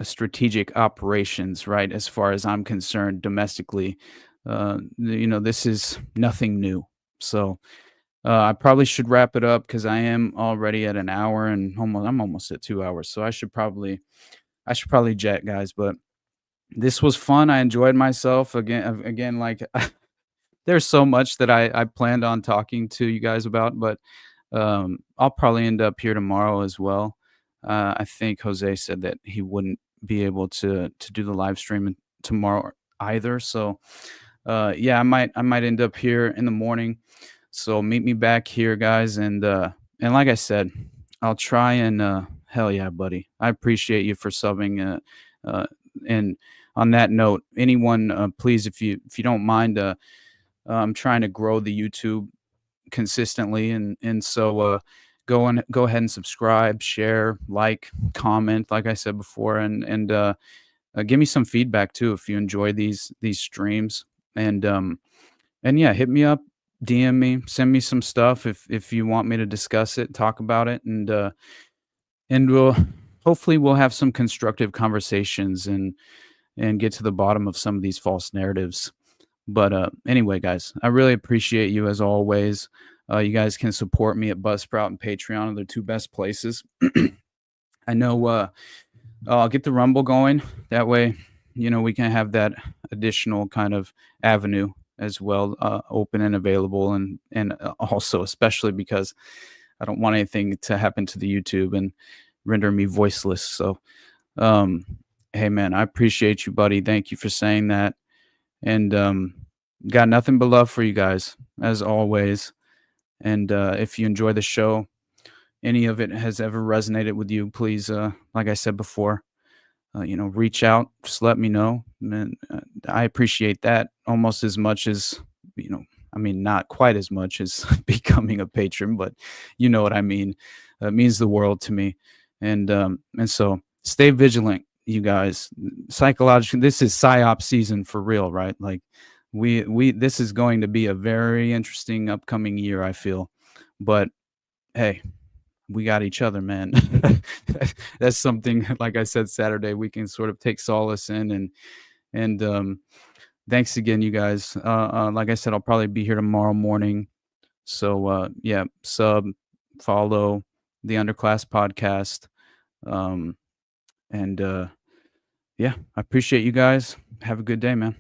strategic operations, right? As far as I'm concerned, domestically, this is nothing new. So I probably should wrap it up, because I am already at an hour, and I'm almost at 2 hours. So I should probably jet, guys. But this was fun. I enjoyed myself again. Like, there's so much that I planned on talking to you guys about, but I'll probably end up here tomorrow as well. I think Jose said that he wouldn't be able to do the live stream tomorrow either. So yeah, I might end up here in the morning. So meet me back here, guys, and like I said, I'll try and hell yeah, buddy. I appreciate you for subbing. And on that note, anyone, please, if you don't mind, I'm trying to grow the YouTube consistently, and so go ahead and subscribe, share, like, comment, like I said before, and give me some feedback too if you enjoy these streams, and yeah, hit me up, DM me, send me some stuff if you want me to discuss it, talk about it, and hopefully we'll have some constructive conversations and get to the bottom of some of these false narratives. But anyway, guys, I really appreciate you as always. You guys can support me at Buzzsprout and Patreon. They're two best places. I know I'll get the Rumble going. That way, we can have that additional kind of avenue as well, open and available. And also, especially because I don't want anything to happen to the YouTube and render me voiceless. So, hey, man, I appreciate you, buddy. Thank you for saying that. And got nothing but love for you guys, as always. And if you enjoy the show, any of it has ever resonated with you, please, like I said before, reach out, just let me know. And I appreciate that almost as much as, I mean, not quite as much as becoming a patron, but you know what I mean. It means the world to me. And so stay vigilant, you guys. Psychologically, this is PSYOP season for real, right? Like this is going to be a very interesting upcoming year, I feel. But hey, we got each other, man. That's something, like I said, Saturday, we can sort of take solace in. And thanks again, you guys. Like I said, I'll probably be here tomorrow morning. So yeah, follow the Underclass podcast. And yeah, I appreciate you guys. Have a good day, man.